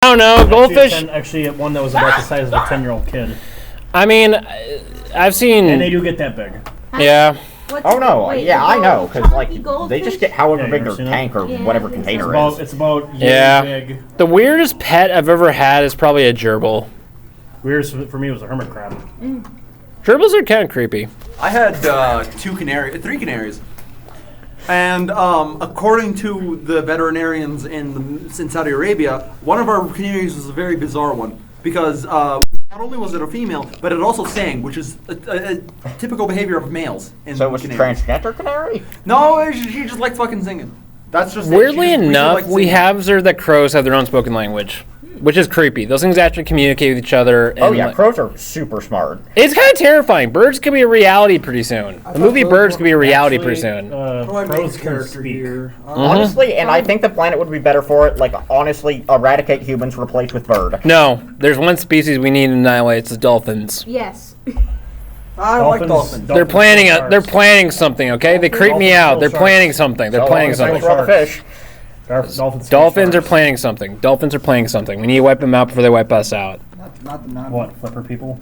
I don't know. Goldfish. Actually, one that was about the size of a 10-year-old kid. I mean, I've seen. And they do get that big. Yeah. I know, because they just get however big their tank or whatever container is. It's about big. The weirdest pet I've ever had is probably a gerbil. Weirdest for me was a hermit crab. Gerbils are kind of creepy. I had 3 canaries. And according to the veterinarians in Saudi Arabia, one of our canaries was a very bizarre one because not only was it a female, but it also sang, which is a typical behavior of males. So it was a transgender canary? No, she just liked fucking singing. That's just weirdly enough, we have observed that crows have their own spoken language, which is creepy. Those things actually communicate with each other. And crows are super smart. It's kind of terrifying. Birds could be a reality pretty soon. The movie Birds could be a reality pretty soon. Crows can speak. Honestly, and I think the planet would be better for it. Honestly, eradicate humans, replace with bird. No, there's one species we need to annihilate. It's the dolphins. Yes. I like dolphins. They're planning something. Okay, they creep me out. They're planning something. They're planning something. Fish. Dolphins are planning something. Dolphins are planning something. We need to wipe them out before they wipe us out. What, flipper people?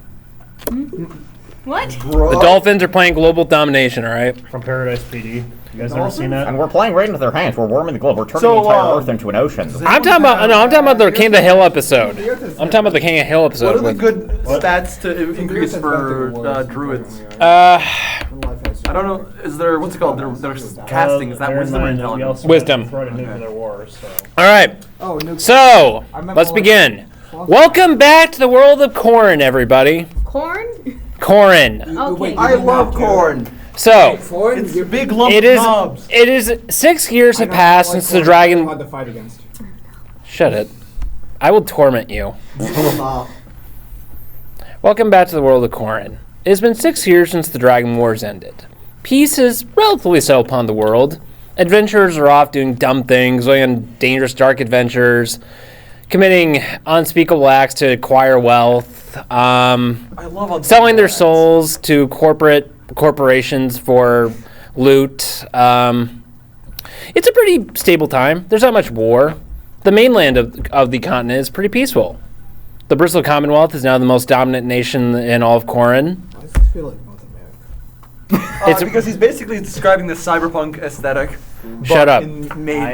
What? The dolphins are playing global domination, all right? From Paradise PD. You guys ever seen that? And we're playing right into their hands. We're warming the globe. We're turning the entire Earth into an ocean. I'm talking about the King of the Hill episode. I'm talking about the King of the Hill episode. What are the good stats to increase for druids? I don't know. Is there what's it called? Their casting. Is that wisdom or intelligence? Wisdom. War, so. All right. So let's begin. Welcome back to the world of Corrin, everybody. Corn? Corrin. Okay. I love corn. So It's a big lump it of is. knobs. It is 6 years have passed since the dragon. Hard to fight against. Shut it. I will torment you. Welcome back to the world of Corrin. It has been 6 years since the Dragon Wars ended. Peace is relatively settled upon the world. Adventurers are off doing dumb things, going on dangerous dark adventures, committing unspeakable acts to acquire wealth, selling their souls to corporations for loot. It's a pretty stable time. There's not much war. The mainland of the continent is pretty peaceful. The Bristol Commonwealth is now the most dominant nation in all of Corrin. Why does this feel like North America? It's because he's basically describing the cyberpunk aesthetic. Shut up.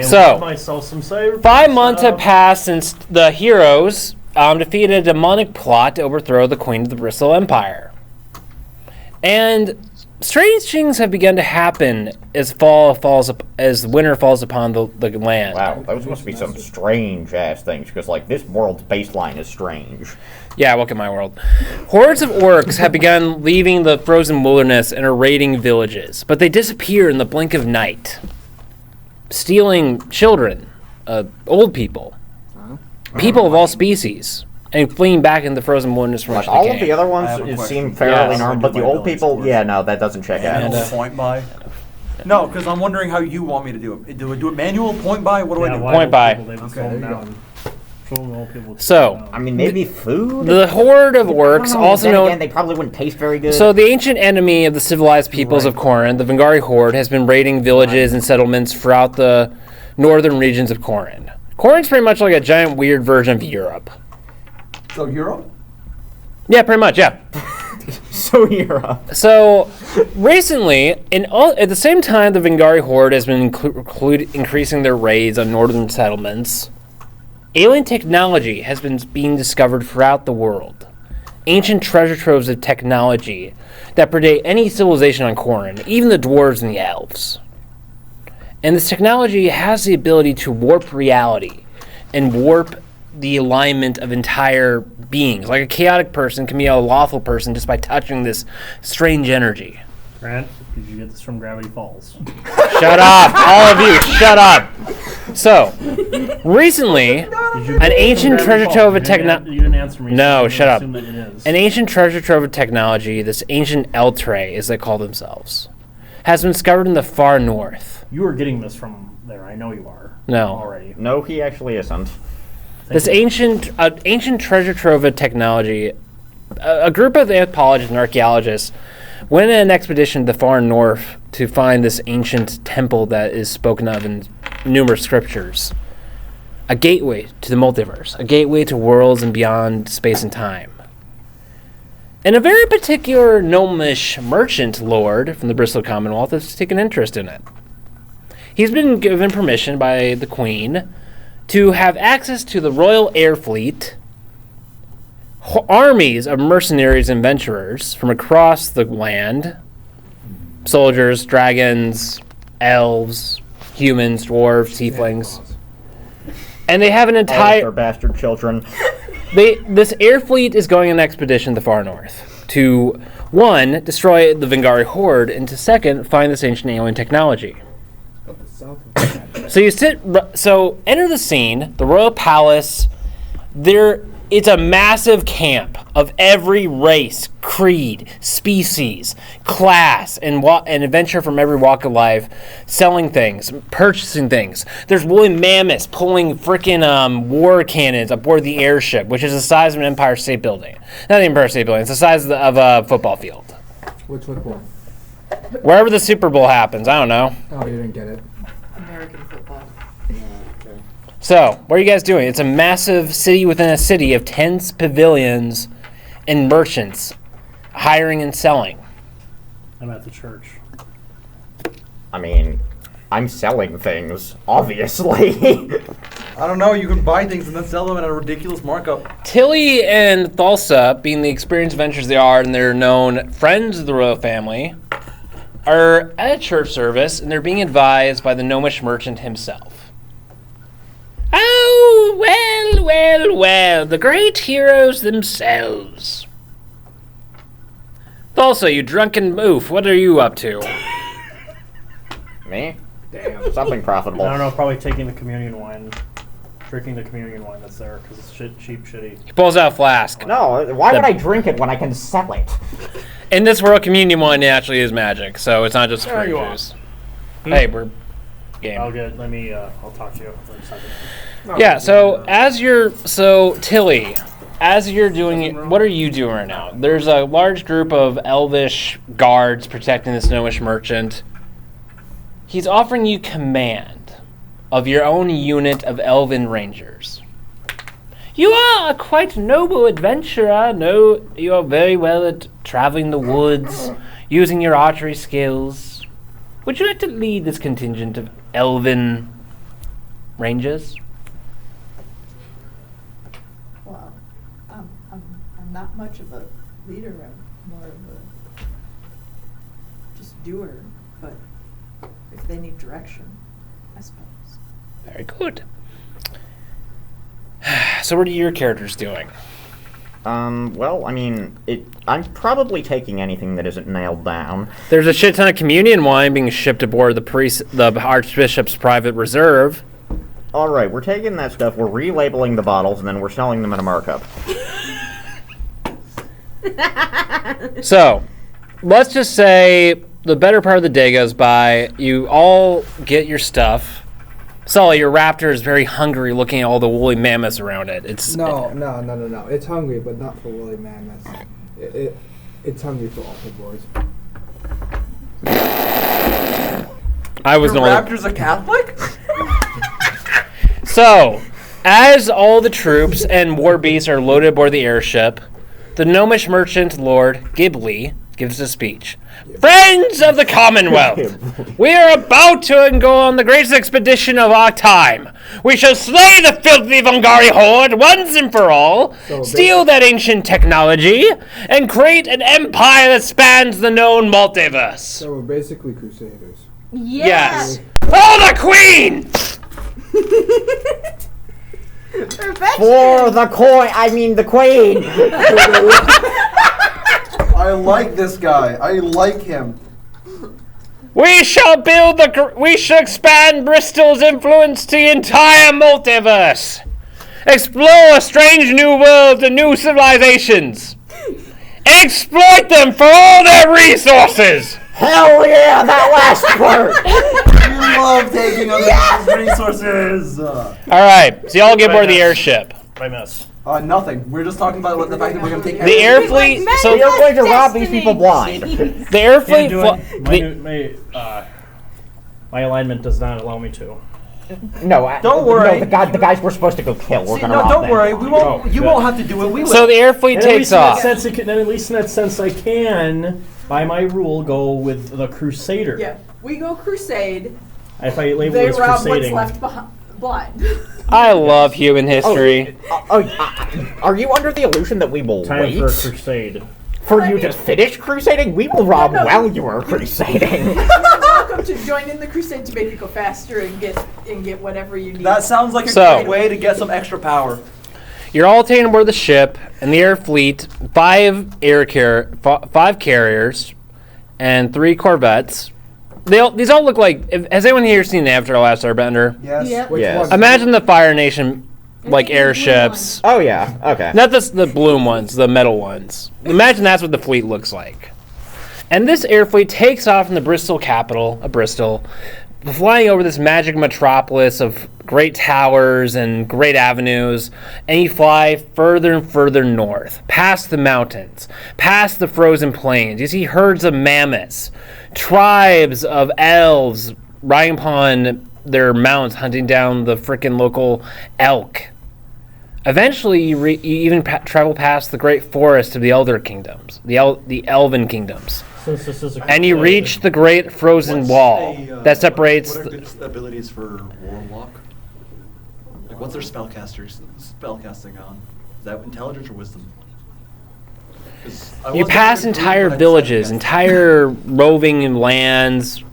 So, 5 months have passed since the heroes defeated a demonic plot to overthrow the Queen of the Bristol Empire. And strange things have begun to happen as winter falls upon the land. Wow, those must be some strange ass things, because this world's baseline is strange. Yeah, welcome my world. Hordes of orcs have begun leaving the frozen wilderness and are raiding villages, but they disappear in the blink of night, stealing children, old people, people of all species, and fleeing back into the frozen wilderness from which they all came. of the other ones seem fairly normal, but the old people, no, that doesn't check out. Point buy. No, because I'm wondering how you want me to do it. Do I do it manual, point buy? What do I do? Point buy. So, I mean, maybe food? The horde of orcs, also known... Again, they probably wouldn't taste very good. So the ancient enemy of the civilized peoples of Corrin, the Vengari horde, has been raiding villages and settlements throughout the northern regions of Corrin. Corrin's pretty much like a giant weird version of Europe. So Europe? Yeah, pretty much, yeah. So Europe. So, recently, at the same time the Vengari horde has been increasing their raids on northern settlements, alien technology has been being discovered throughout the world. Ancient treasure troves of technology that predate any civilization on Corrin, even the dwarves and the elves. And this technology has the ability to warp reality and warp the alignment of entire beings. Like a chaotic person can be a lawful person just by touching this strange energy. Grant, did you get this from Gravity Falls? Shut up! All of you, shut up! So, recently, an ancient treasure trove of technology... You didn't answer me. No, shut up. An ancient treasure trove of technology, this ancient Eltray, as they call themselves, has been discovered in the far north. You are getting this from there. I know you are. No. Already. No, he actually isn't. This ancient treasure trove of technology, a group of anthropologists and archaeologists went on an expedition to the far north to find this ancient temple that is spoken of in numerous scriptures. a gateway to the multiverse, a gateway to worlds and beyond space and time. And a very particular gnomish merchant lord from the Bristol Commonwealth has taken interest in it. He's been given permission by the Queen to have access to the Royal Air Fleet, armies of mercenaries and adventurers from across the land, soldiers, dragons, elves, humans, dwarves, tieflings. And they have an All entire... their bastard children. This air fleet is going on an expedition to the far north to, one, destroy the Vengari horde, and to, second, find this ancient alien technology. So enter the scene, the royal palace. It's a massive camp of every race, creed, species, class, and adventure from every walk of life, selling things, purchasing things. There's woolly mammoths pulling frickin' war cannons aboard the airship, which is the size of an Empire State Building. Not the Empire State Building, it's the size of a football field. Which football? Wherever the Super Bowl happens, I don't know. Oh, you didn't get it. American football. Okay. So, what are you guys doing? It's a massive city within a city of tents, pavilions, and merchants hiring and selling. I'm at the church. I mean, I'm selling things, obviously. I don't know. You can buy things and then sell them at a ridiculous markup. Tilly and Thulsa, being the experienced adventurers they are, and they're known friends of the royal family, are at a church service, and they're being advised by the gnomish merchant himself. Oh, well, the great heroes themselves. Thulsa, you drunken moof, what are you up to? Me? Damn. Something profitable. I don't know, probably taking the communion wine. Drinking the communion wine that's there, because it's cheap, shitty. He pulls out a flask. No, why would I drink it when I can sell it? In this world, communion wine naturally is magic, so it's not just There fruit you are. juice. Hey, we're game. I'll talk to you for a second. Yeah, so Tilly, as you're doing, what are you doing right now? There's a large group of elvish guards protecting this gnomish merchant. He's offering you command of your own unit of elven rangers. You are a quite noble adventurer. No, you are very well at traveling the woods, using your archery skills. Would you like to lead this contingent of elven rangers? Well, I'm not much of a leader. I'm more of a just doer. But if they need direction, I suppose. Very good. So what are your characters doing? Well, I mean, I'm probably taking anything that isn't nailed down. There's a shit ton of communion wine being shipped aboard the Archbishop's private reserve. All right, we're taking that stuff, we're relabeling the bottles, and then we're selling them at a markup. So, let's just say the better part of the day goes by. You all get your stuff. Sully, your raptor is very hungry looking at all the woolly mammoths around it. No. It's hungry, but not for woolly mammoths. It's hungry for all the boys. I was Your the only... Raptor's a Catholic? So, as all the troops and war beasts are loaded aboard the airship, the gnomish merchant Lord Ghibli gives a speech. Friends of the Commonwealth, we are about to go on the greatest expedition of our time. We shall slay the filthy Vengari horde once and for all, steal that ancient technology, and create an empire that spans the known multiverse. So we're basically crusaders. Yes. Oh, the Queen! For the the Queen! I like this guy. I like him. We shall we shall expand Bristol's influence to the entire multiverse. Explore strange new worlds and new civilizations. And exploit them for all their resources. Hell yeah, that last part! You love taking other people's resources. Alright, so y'all get aboard the airship. I miss. Nothing. We're just talking about the fact that we're going to take The air fleet... So you're going to rob these people blind. The air fleet... My alignment does not allow me to. No, Don't worry. No, the guys we're supposed to go kill. We're See, gonna no, rob don't them. worry. We won't. You good. won't have to do it. We will. So the air fleet And at takes least in that off. sense, at least in that sense, I can, by my rule, go with the Crusader. Yeah, we go crusade. If I label They it as rob crusading. what's left blind. I love human history. Are you under the illusion that we will Time wait for a crusade. for you to finish crusading? We will rob No. while you are crusading. You're welcome to join in the crusade to make it go faster and get whatever you need. That sounds like a So- great way to get some extra power. You're all taken aboard the ship, and the air fleet, 5 carriers, and 3 corvettes. These all look like. Has anyone here seen Avatar: The Last Airbender? Yes. Yep. Which Yes. one? Imagine the Fire Nation like think the blue airships. Oh yeah, okay. Not the bloom ones, the metal ones. Imagine that's what the fleet looks like. And this air fleet takes off from the Bristol capital of Bristol, flying over this magic metropolis of great towers and great avenues, and you fly further and further north, past the mountains, past the frozen plains. You see herds of mammoths, tribes of elves riding upon their mounts, hunting down the frickin' local elk. Eventually, you even travel past the great forest of the Elder Kingdoms, the Elven Kingdoms, Since this is a and you crusade, reach the great frozen wall that separates. What are good abilities for Warlock? Like, what's their spellcasting on? Is that intelligence or wisdom? 'Cause I You wasn't pass very good, entire but I villages, decided- entire roving lands,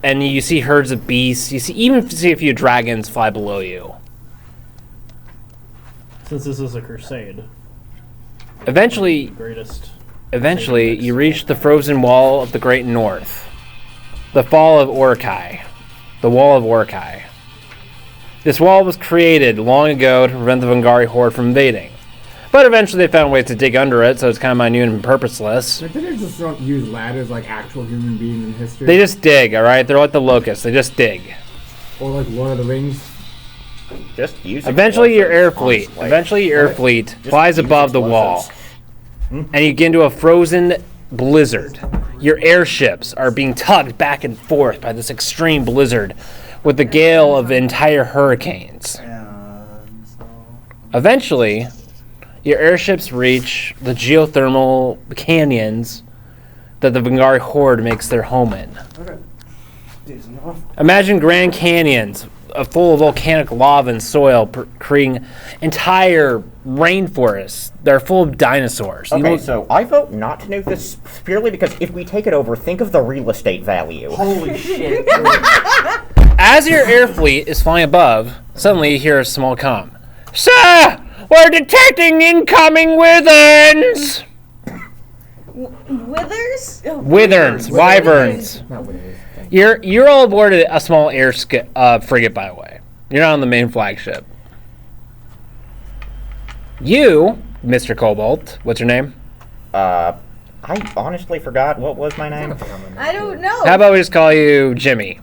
and you see herds of beasts. You even see a few dragons fly below you. Since this is a crusade, Eventually, greatest. you reach the frozen wall of the Great North, the Fall of Orcai, the Wall of Orcai. This wall was created long ago to prevent the Vengari horde from invading, but eventually they found ways to dig under it, so it's kind of minute and purposeless. Like, they didn't just don't use ladders like actual human beings in history. They just dig, all right? They're like the locusts. They just dig. Or like Lord of the Rings. Just use. Eventually, your air explosives, fleet. honestly. Eventually, your air fleet Just flies use above the wall, explosives. and you get into a frozen blizzard. Your airships are being tugged back and forth by this extreme blizzard, with the gale of entire hurricanes. Eventually, your airships reach the geothermal canyons that the Vengari horde makes their home in. Imagine Grand Canyons full of volcanic lava and soil, creating entire rainforests that are full of dinosaurs. You Okay, will- so I vote not to nuke this purely because if we take it over, think of the real estate value. Holy shit. As your air fleet is flying above, suddenly you hear a small comm. Sir, we're detecting incoming wyverns! Withers? Oh, Wyverns, wyverns. Not weird. You're all aboard a small frigate, by the way. You're not on the main flagship. You, Mr. Cobalt, what's your name? I honestly forgot what was my name. I don't know. How about we just call you Jimmy?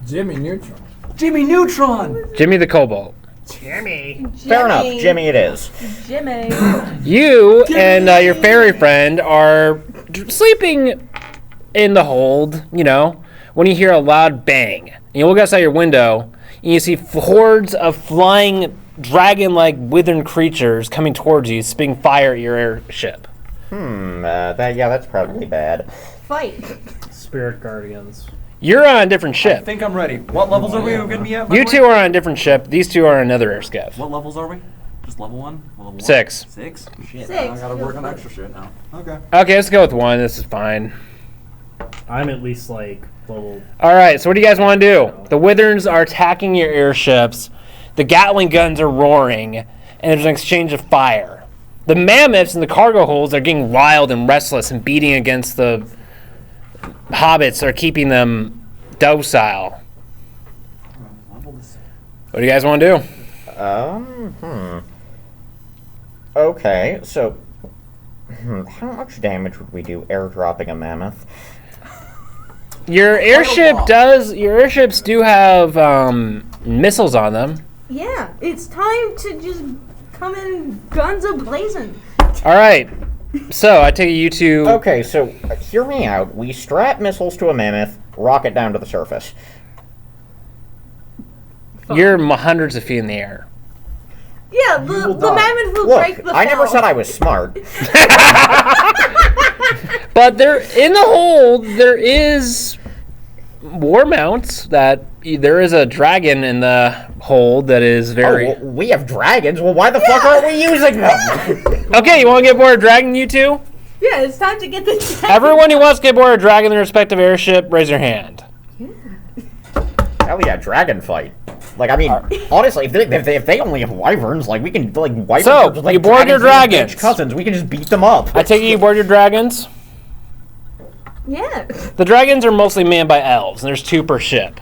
Jimmy Neutron. Jimmy Neutron! Jimmy the Cobalt. Jimmy. Fair enough, Jimmy it is. Jimmy. You and your fairy friend are sleeping in the hold, you know, when you hear a loud bang. And you look outside your window, and you see hordes of flying dragon-like withered creatures coming towards you, spitting fire at your airship. That's probably bad. Fight. Spirit Guardians. You're on a different I ship. think I'm ready. What levels are we going to be at? by You the two way? are on a different ship. These two are on another air skiff. What levels are we? Just level 1? Level 1? 6. 6? Shit, Six. now I gotta work on extra shit now. Okay. Okay, let's go with 1. This is fine. I'm at least like level. All right, so what do you guys want to do? The Witherns are attacking your airships. The Gatling guns are roaring, and there's an exchange of fire. The mammoths in the cargo holds are getting wild and restless and beating against the hobbits that are keeping them docile. What do you guys want to do? Okay, so how much damage would we do airdropping a mammoth? Your airships do have missiles on them. Yeah, it's time to just come in guns a-blazing. All right, so I take it you two. Okay, so hear me out. We strap missiles to a mammoth, rocket down to the surface. You're hundreds of feet in the air. Yeah, You will the die. mammoth will Look, break the fall. I never said I was smart. But there, in the hold, there is war mounts. That there is a dragon in the hold that is very. Oh, well, we have dragons. Well, why the fuck aren't we using them? Okay, you want to get aboard a dragon, you two? Yeah, it's time to get the dragon. Everyone who wants to get aboard a dragon in their respective airship, raise your hand. Hell yeah, dragon fight. Like, I mean, honestly, if they only have wyverns, like, we can, like, wyverns So, are just, like, you board your dragons and dragons. bitch cousins. We can just beat them up. I take it you board your dragons. Yeah. The dragons are mostly manned by elves, and there's 2 per ship.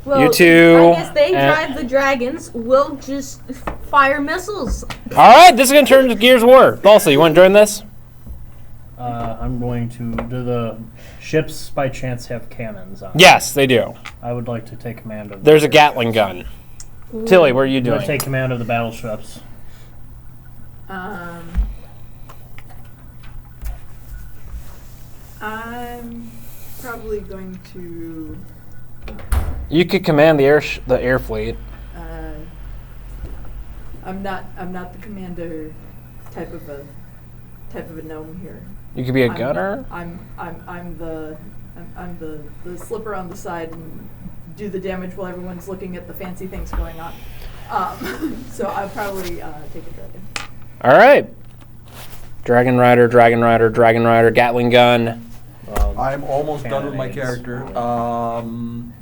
Well, You two, I guess they and- drive the dragons. We'll just fire missiles. All right, this is going to turn to Gears of War. Balsa, you want to join this? I'm going to. Do the ships by chance have cannons on? Yes, they do. I would like to take command of. There's a Gatling gun. Tilly, what are you I'm going doing? to take command of the battleships. I'm probably going to. You could command the air fleet. I'm not the commander type of a gnome here. You could be a I'm- gunner. I'm the slipper on the side and do the damage while everyone's looking at the fancy things going on. So I'll probably take a dragon. All right. Dragon Rider, Dragon Rider, Dragon Rider, Gatling gun. I'm almost done with my Cannonades. character.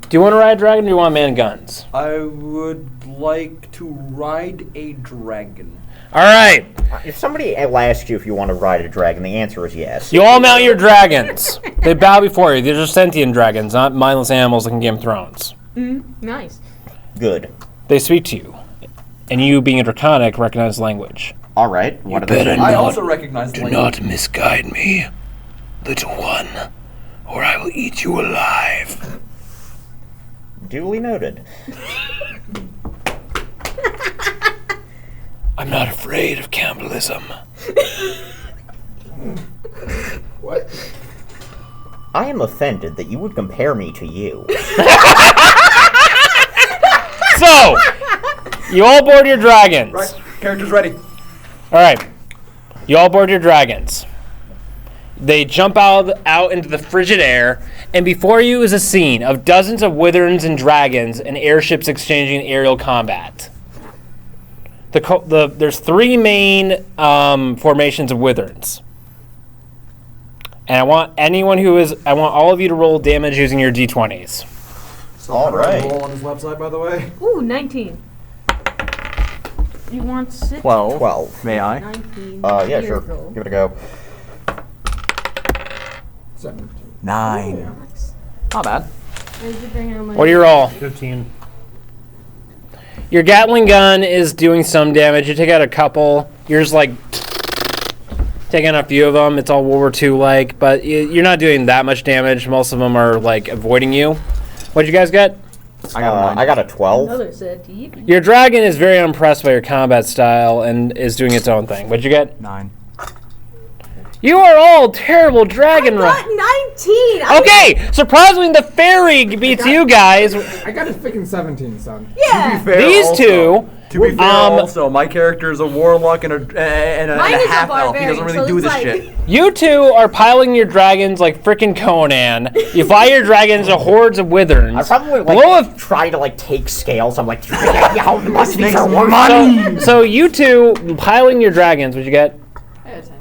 Do you want to ride a dragon or do you want man guns? I would like to ride a dragon. All right. If somebody asks you if you want to ride a dragon, the answer is yes. You all mount your dragons. They bow before you. These are sentient dragons, not mindless animals like in Game of Thrones. Nice. Good. They speak to you. And you, being a draconic, recognize language. All right. What are they better saying? I also recognize Do the not misguide me, little one, or I will eat you alive. Duly noted. I'm not afraid of cannibalism. What? I am offended that you would compare me to you. So, you all board your dragons. Right, character's ready. All right. You all board your dragons. They jump out into the frigid air, and before you is a scene of dozens of wyverns and dragons and airships exchanging aerial combat. There's 3 main formations of wyverns. And I want all of you to roll damage using your d20s. So All how do I right. roll on this website, by the way? Ooh, 19. You want 6? 12. May I? 19. Yeah, Here sure. we go. Give it a go. 17. 9. Nice. Not bad. Where's your bring on my- What do you roll? 15. Your Gatling gun is doing some damage. You take out a couple. You're just like taking a few of them. It's all World War II like, but you're not doing that much damage. Most of them are like avoiding you. What'd you guys get? I got a 12. Another set. Yippee. Your dragon is very unimpressed by your combat style and is doing its own thing. What'd you get? 9. You are all terrible dragon I got runners. 19. Okay, surprisingly, the fairy beats you guys. I got a freaking 17, son. Yeah. These two. To be fair, also, my character is a warlock and a Mine is a half elf. He barbarian, doesn't really so do it's this like- shit. You two are piloting your dragons like frickin' Conan. You fly your dragons to hordes of wyverns. I probably Blow like a try to like take scales. I'm like, how much these are worth? So you two piloting your dragons, what'd you get? I got 10.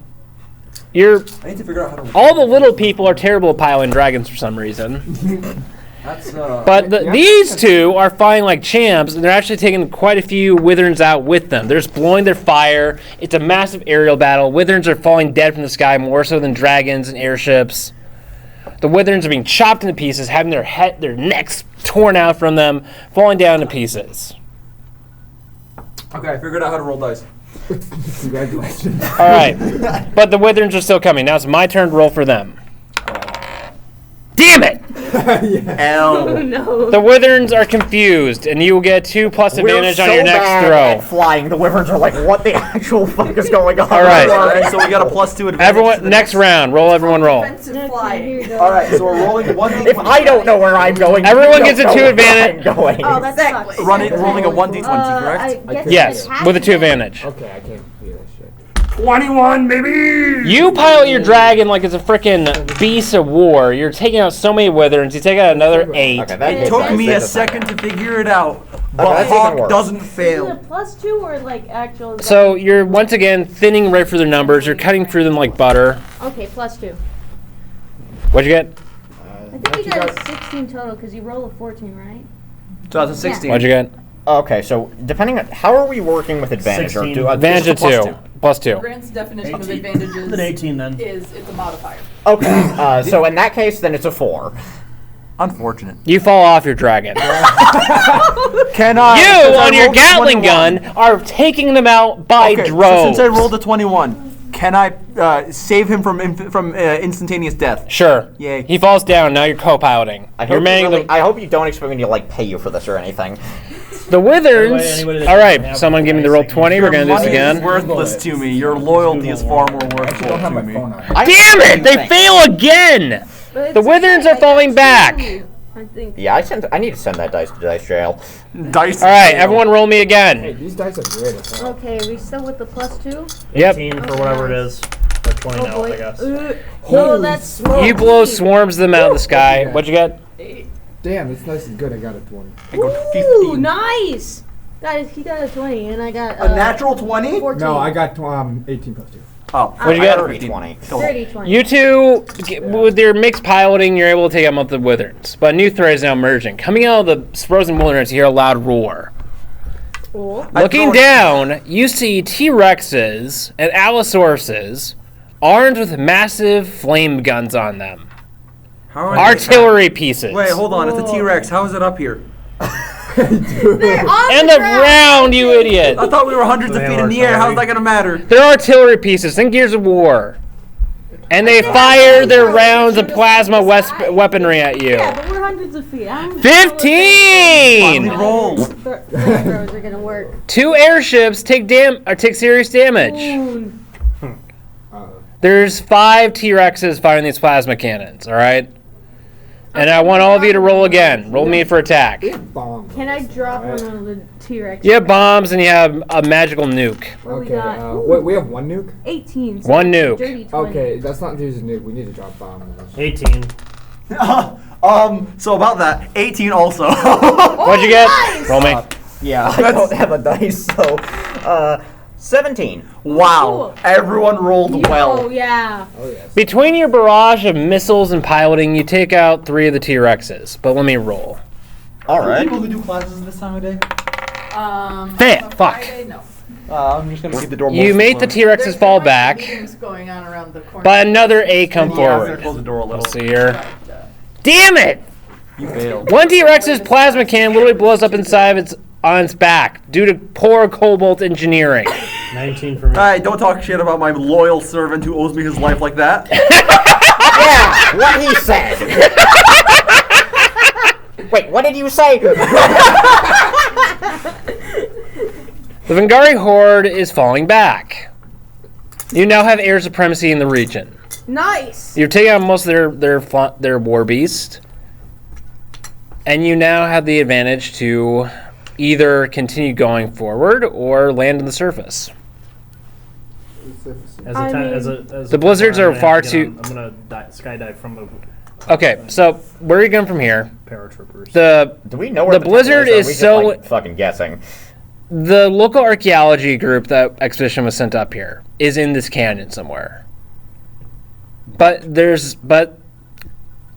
You're I need to figure out how to. all the little people are terrible at piloting dragons for some reason. That's But these two are flying like champs, and they're actually taking quite a few wyverns out with them. They're just blowing their fire. It's a massive aerial battle. Wyverns are falling dead from the sky more so than dragons and airships. The wyverns are being chopped into pieces, having their necks torn out from them, falling down to pieces. Okay, I figured out how to roll dice. Congratulations. All right, but the wyverns are still coming. Now it's my turn to roll for them. Damn it! Oh L. no. The Wyverns are confused, and you will get 2+ advantage on your next bad throw. at flying. The Wyverns are like, what the actual fuck is going on? All right. Alright, so we got a +2 advantage. Everyone, next round, roll. Everyone roll. Defensive Okay, here flying. you go. Alright, so we're rolling 1d20. If I don't know where I'm going, Everyone you gets a don't 2 know where advantage. I'm going. Oh, that Exactly. sucks. Rolling a 1d20, correct? I guess Yes, it's with a 2 advantage. Okay, I can't do that shit. 21, baby! You pilot your dragon like it's a freaking beast of war. You're taking out so many Wyverns. You take out another 8. Okay, that It did took nice. me That a does second not to figure it out, that's but even Hawk worse. doesn't Is it a fail. +2 or like actual? So you're once again thinning right for their numbers. You're cutting through them like butter. Okay, +2. What'd you get? I think you got a 16 total because you roll a 14, right? So that's a 16. What'd you get? Okay, so depending on how are we working with advantage? 16. Or do Advantage of Just a 2. +2. Grant's definition of 18. advantages An 18 then. is it's a modifier. Okay, so in that case, then it's a 4. Unfortunate. You fall off your dragon. Can I? You, since I on your rolled a Gatling 21 gun, are taking them out by Okay, droves. so since I rolled a 21, can I save him from instantaneous death? Sure. Yay. He falls down. Now you're co-piloting. I You're hope, manning really, the, I hope you don't expect me to like pay you for this or anything. the Wyverns. Anybody that All doesn't right, have someone give me the roll 20. We're Your gonna do this money again. is worthless to me. Your loyalty is far more I actually worthwhile don't have to my me. phone on. Damn it! They fail again. But The it's Wyverns okay, are falling I got back. 2, I think. Yeah, I need to send that dice to dice jail. Dice. All right, everyone, roll me Hey, again. these dice are great as hell. Okay, we still with the +2? Yep. 18 for whatever it is. Or 20 Oh now, boy. I guess. No, Holy that's smoke. You blow swarms of them out of the sky. What'd you get? Damn, this dice is good. I got a 20. I go Ooh, 15. nice. Guys, he got a 20 and I got A natural 20? 14. No, I got 18 plus 2. Oh, What'd you I get? got a 20. 30, 20. You two, with your mixed piloting, you're able to take out the Wyverns. But a new threat is now emerging. Coming out of the frozen wilderness, you hear a loud roar. Cool. Looking down, you see T-Rexes and Allosauruses armed with massive flame guns on them. How are they- Artillery pieces. Wait, hold on. It's a T-Rex. How is it up here? They're on And the the ground. ground, you idiot! I thought we were hundreds of They feet are in the air. How's artillery. that gonna matter? They're artillery pieces. Think Gears of War. And they fire their rounds of plasma weaponry at you. Yeah, but we're hundreds of feet. I don't 15! Finally rolled. Throws are gonna work. 2 airships take serious damage. Ooh. There's 5 T-Rexes firing these plasma cannons, all right? And I want all of you to roll again. Roll me for attack. Bomb. Can I drop one of the T-Rex? You have bombs and you have a magical nuke. What do we Okay, got? Ooh, wait, we have one nuke? 18. so One nuke. Dirty 20. Okay, that's not use a nuke. We need to drop bomb. 18. So about that, 18 also. What'd you get? nice! Roll me. Yeah, I don't have a dice, so 17. Wow. Cool. Everyone rolled Oh, well. yeah. Oh, yes. Between your barrage of missiles and piloting, you take out 3 of the T-Rexes. But let me roll. Alright. People who do classes this time of day? Fit, on a fuck. Friday, no. I'm just gonna keep the door. You made the T-Rexes There's fall been, like, back, meetings going on around the corner. but another 8 come I'm gonna forward. close the door a little. Let's see here. Damn it! You failed. One T-Rex's plasma cannon literally blows up inside of on its back due to poor cobalt engineering. 19 for me. Alright, don't talk shit about my loyal servant who owes me his life like that. Yeah, what he said. Wait, what did you say? The Vengari horde is falling back. You now have air supremacy in the region. Nice. You're taking out most of their war beast, and you now have the advantage to either continue going forward or land on the surface. As I a mean- as The a blizzards pilot, are I'm far gonna too- I'm gonna skydive from a Okay, so where are you going from here? paratroopers. The Do we know where The blizzard temple is Or are we so- just, like, fucking guessing. the local archaeology group that expedition was sent up here is in this canyon somewhere. But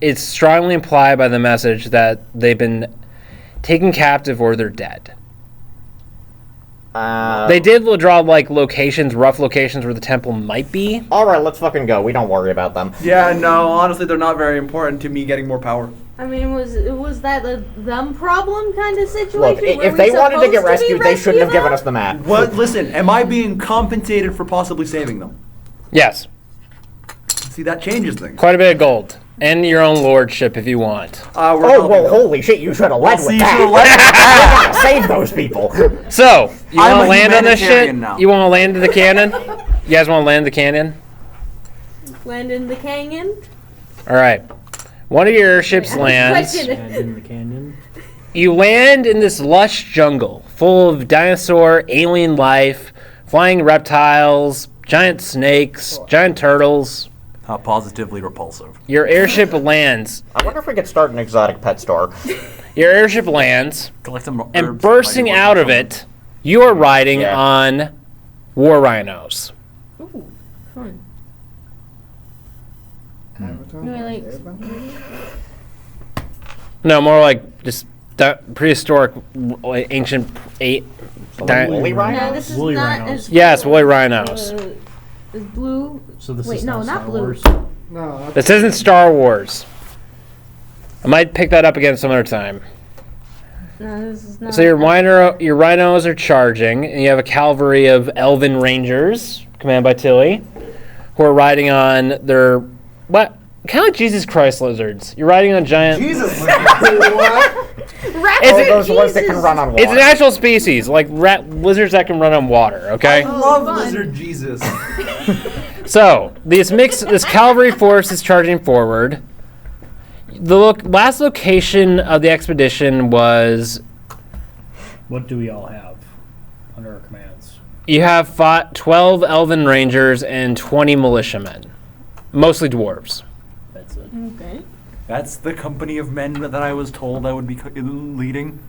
it's strongly implied by the message that they've been taken captive or they're dead. They did draw like locations, rough locations where the temple might be. Alright, let's fucking go. We don't worry about them. Yeah, no, honestly, they're not very important to me getting more power. I mean, was that a them problem kind of situation? Look, Were if we they wanted to supposed get be rescued, they shouldn't have given rescuing us the map. What? Listen, am I being compensated for possibly saving them? Yes, See, that changes things. quite a bit of gold. And your own lordship if you want. We're Oh, helping well, them. holy shit, you should have led see, with you that. should've led We gotta save those people. So, you I'm want a to land on this shit? humanitarian now. You want to land in the cannon? You guys want to land the cannon? Land in the canyon. All right. One of your airships Wait, lands. question. And in the canyon. You land in this lush jungle full of dinosaur, alien life, flying reptiles, giant snakes, giant turtles. How positively repulsive. Your airship lands. I wonder if we could start an exotic pet store. Your airship lands, Collect some and herbs, bursting might be out of worth it, you are riding Yeah. on war rhinos. Ooh, fun. Avatar? No, like- Airbender? No, more like just prehistoric, ancient. Woolly No, rhino? this is Woolly not rhinos. as. Yes, woolly rhinos. Is blue. So this Wait, is no, not not Star blue. Wars. No, that's This isn't Star Wars. I might pick that up again some other time. No, this is not. So your rhinos are charging, and you have a cavalry of elven rangers, commanded by Tilly, who are riding on their what? Kind of like Jesus Christ lizards. You're riding on giant. Jesus! Raptor Oh, those ones that Jesus. can run on water. It's an actual species, like lizards that can run on water. Okay. I love fun. Lizard Jesus. So this cavalry force is charging forward. The last location of the expedition was What do we all have under our commands? you have fought 12 elven rangers and 20 militiamen, mostly dwarves. That's it. Okay. That's the company of men that I was told I would be leading.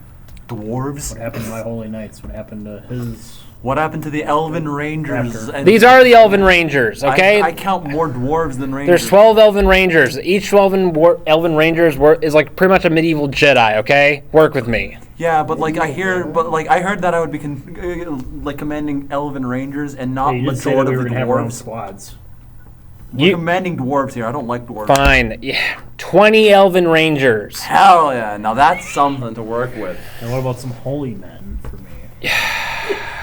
Dwarves. What happened to my holy knights? What happened to his? What happened to the Elven Rangers? Raptor. And These are the elven rangers, okay? I count more dwarves than rangers. There's 12 elven rangers. Each elven rangers is like pretty much a medieval Jedi, okay? Work with me. Yeah, but like I heard that I would be commanding Elven Rangers and not Hey, you did say that majority we were of the gonna have our own dwarves. squads. We're You commanding dwarves here. I don't like dwarves. fine. Yeah. 20 elven rangers. Hell yeah! Now that's something to work with. And what about some holy men for me?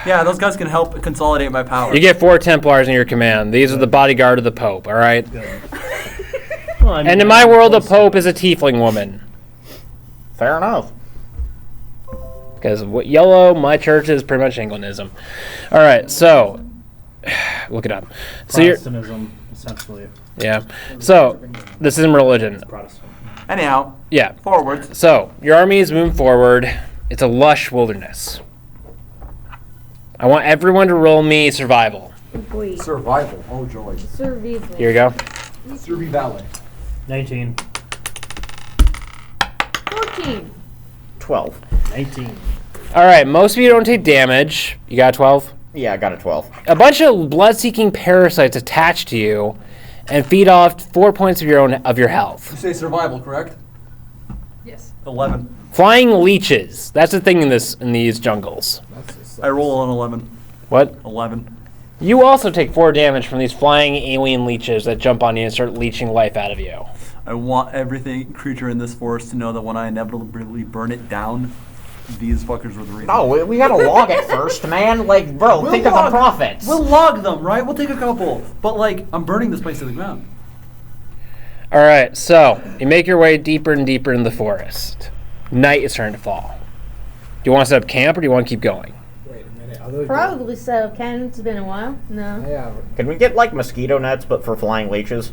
Yeah, those guys can help consolidate my power. You get 4 Templars in your command. These are the bodyguard of the Pope, all right? Good. Well, I mean, And in my world, the close Pope is a tiefling woman. Fair enough. Because yellow, my church is pretty much Anglicanism. All right, so look it up. So you're Protestantism, essentially. yeah. So this isn't religion. Protestant. Anyhow, Yeah. forwards. So your army is moving forward. It's a lush wilderness. I want everyone to roll me survival. Wait. Survival. Oh joy. Survival. Here you go. Survival. 19. 14. 12. 19. All right. Most of you don't take damage. You got 12. Yeah, I got a 12. A bunch of blood-seeking parasites attach to you, and feed off 4 points of your health. You say survival, correct? Yes. 11. Flying leeches. That's the thing in these jungles. That's just I roll an 11. What? 11. You also take 4 damage from these flying alien leeches that jump on you and start leeching life out of you. I want every creature in this forest to know that when I inevitably burn it down, these fuckers were the reason. No, we gotta log it first, man. Like, bro, We'll think of the log- profits. We'll log them, right? We'll take a couple. But like, I'm burning this place to the ground. All right, so you make your way deeper and deeper in the forest. Night is starting to fall. Do you want to set up camp or do you want to keep going? Wait a minute. Other Probably set up cannon. It's been a while. No. Yeah. Can we get, like, mosquito nets, but for flying leeches?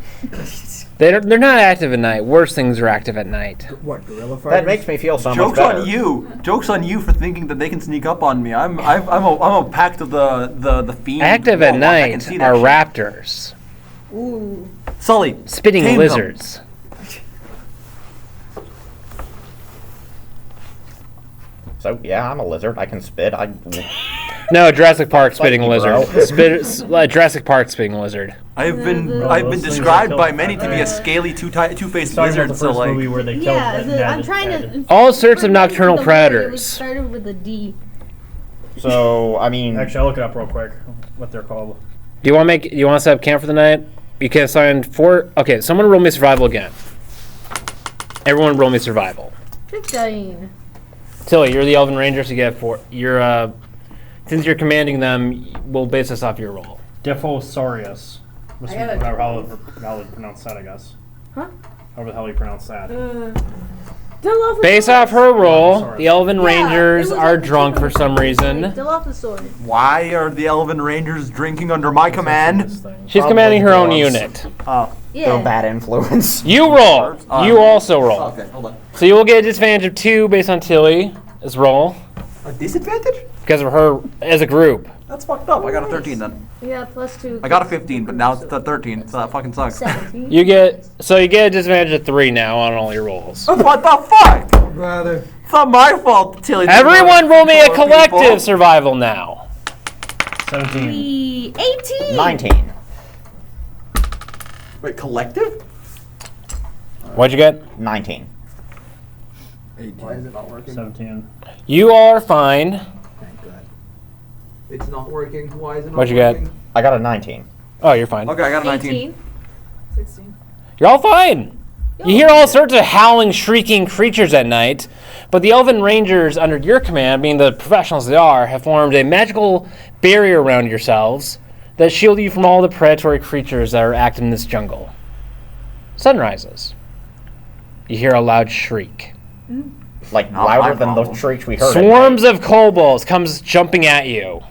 They're not active at night. Worse things are active at night. What, gorilla fighters? That makes me feel so much Joke's better. on you. Joke's on you for thinking that they can sneak up on me. I'm a pact of the fiend. Active at warlock. I can night see that are shit. raptors, Ooh. Sully, spitting tame them. lizards. So, yeah, I'm a lizard. I can spit. No, Jurassic Park Fight spitting me, lizard. bro. Jurassic Park spitting lizard. I've been those I've been things described are by killed. many to be a scaly two-faced Talking about lizard. the So first like, movie where they killed Yeah, that I'm Ned trying Ed. to. All sorts of for nocturnal the word, It was predators. started with a D. So, I mean... Actually, I'll look it up real quick. What they're called. Do you want to set up camp for the night? You can assign 4. Okay, someone roll me survival again. Everyone roll me survival. 15. Tilly, you're the Elven Ranger, so you get 4. You're since you're commanding them, we'll base this off your roll. Defosaurus. I got a How to pronounce that, I guess. Huh? However the hell you pronounce that. Based off her roll, Sorry. the Elven Rangers it was are like the drunk tip for of some the reason. Dilophosaurus. Why are the Elven Rangers drinking under my command? She's commanding her own unit. Oh. They're a Yeah. bad influence. You roll. You also roll. Okay, hold on. So you will get a disadvantage of 2 based on Tilly's roll A disadvantage? because of her as a group. That's fucked up. I got a 13 then. Yeah, +2. I got a 15, but now it's the 13, so that fucking sucks. 17. You get a disadvantage of 3 now on all your rolls. What the fuck? Brother. It's not my fault, Tilly. Everyone roll me a People. collective survival now. 17. 18. 19. Wait, collective? What'd you get? 19. 18. Why is it not working? 17. You are fine. Thank God. It's not working. Why is it not What'd you get? working? I got a 19. Oh, you're fine. Okay, I got a 19. 18. 16. You're all fine. You hear all sorts of howling, shrieking creatures at night, but the Elven Rangers under your command, being the professionals they are, have formed a magical barrier around yourselves that shield you from all the predatory creatures that are active in this jungle. Sun rises. You hear a loud shriek. Like, Not my louder than problem. those shrieks we heard. Swarms of kobolds comes jumping at you,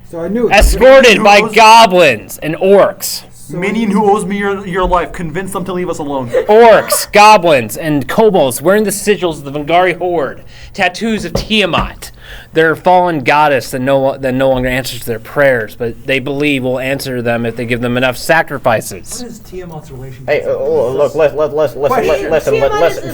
So I knew it. escorted by goblins and orcs. So Minion who owes me your life, convince them to leave us alone. Orcs, goblins, and kobolds wearing the sigils of the Vangari horde, tattoos of Tiamat, their fallen goddess that no longer answers their prayers, but they believe will answer them if they give them enough sacrifices. What is Tiamat's relationship? Hey, look, listen,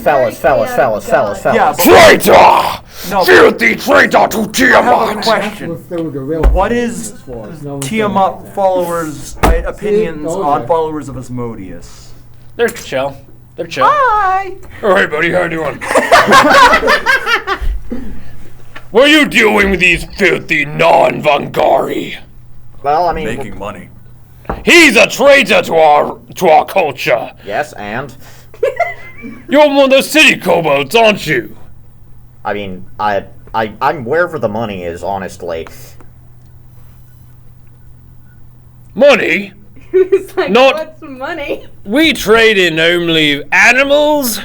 fellas. Yeah, but Traitor! no, Filthy traitor to I have a Tiamat! question. if there was a real What is no one's Tiamat gonna- followers' opinions those on are- followers of Asmodeus? They're chill. They're chill. Hi! Oh, hey, buddy, how you doing? What are you doing with these filthy non-Vangari? Well, I mean, money. He's a traitor to our culture. yes, and You're one of those city kobolds, aren't you? I mean, I'm wherever the money is, honestly. Money? It's like, Not- what's money? We trade in only animals,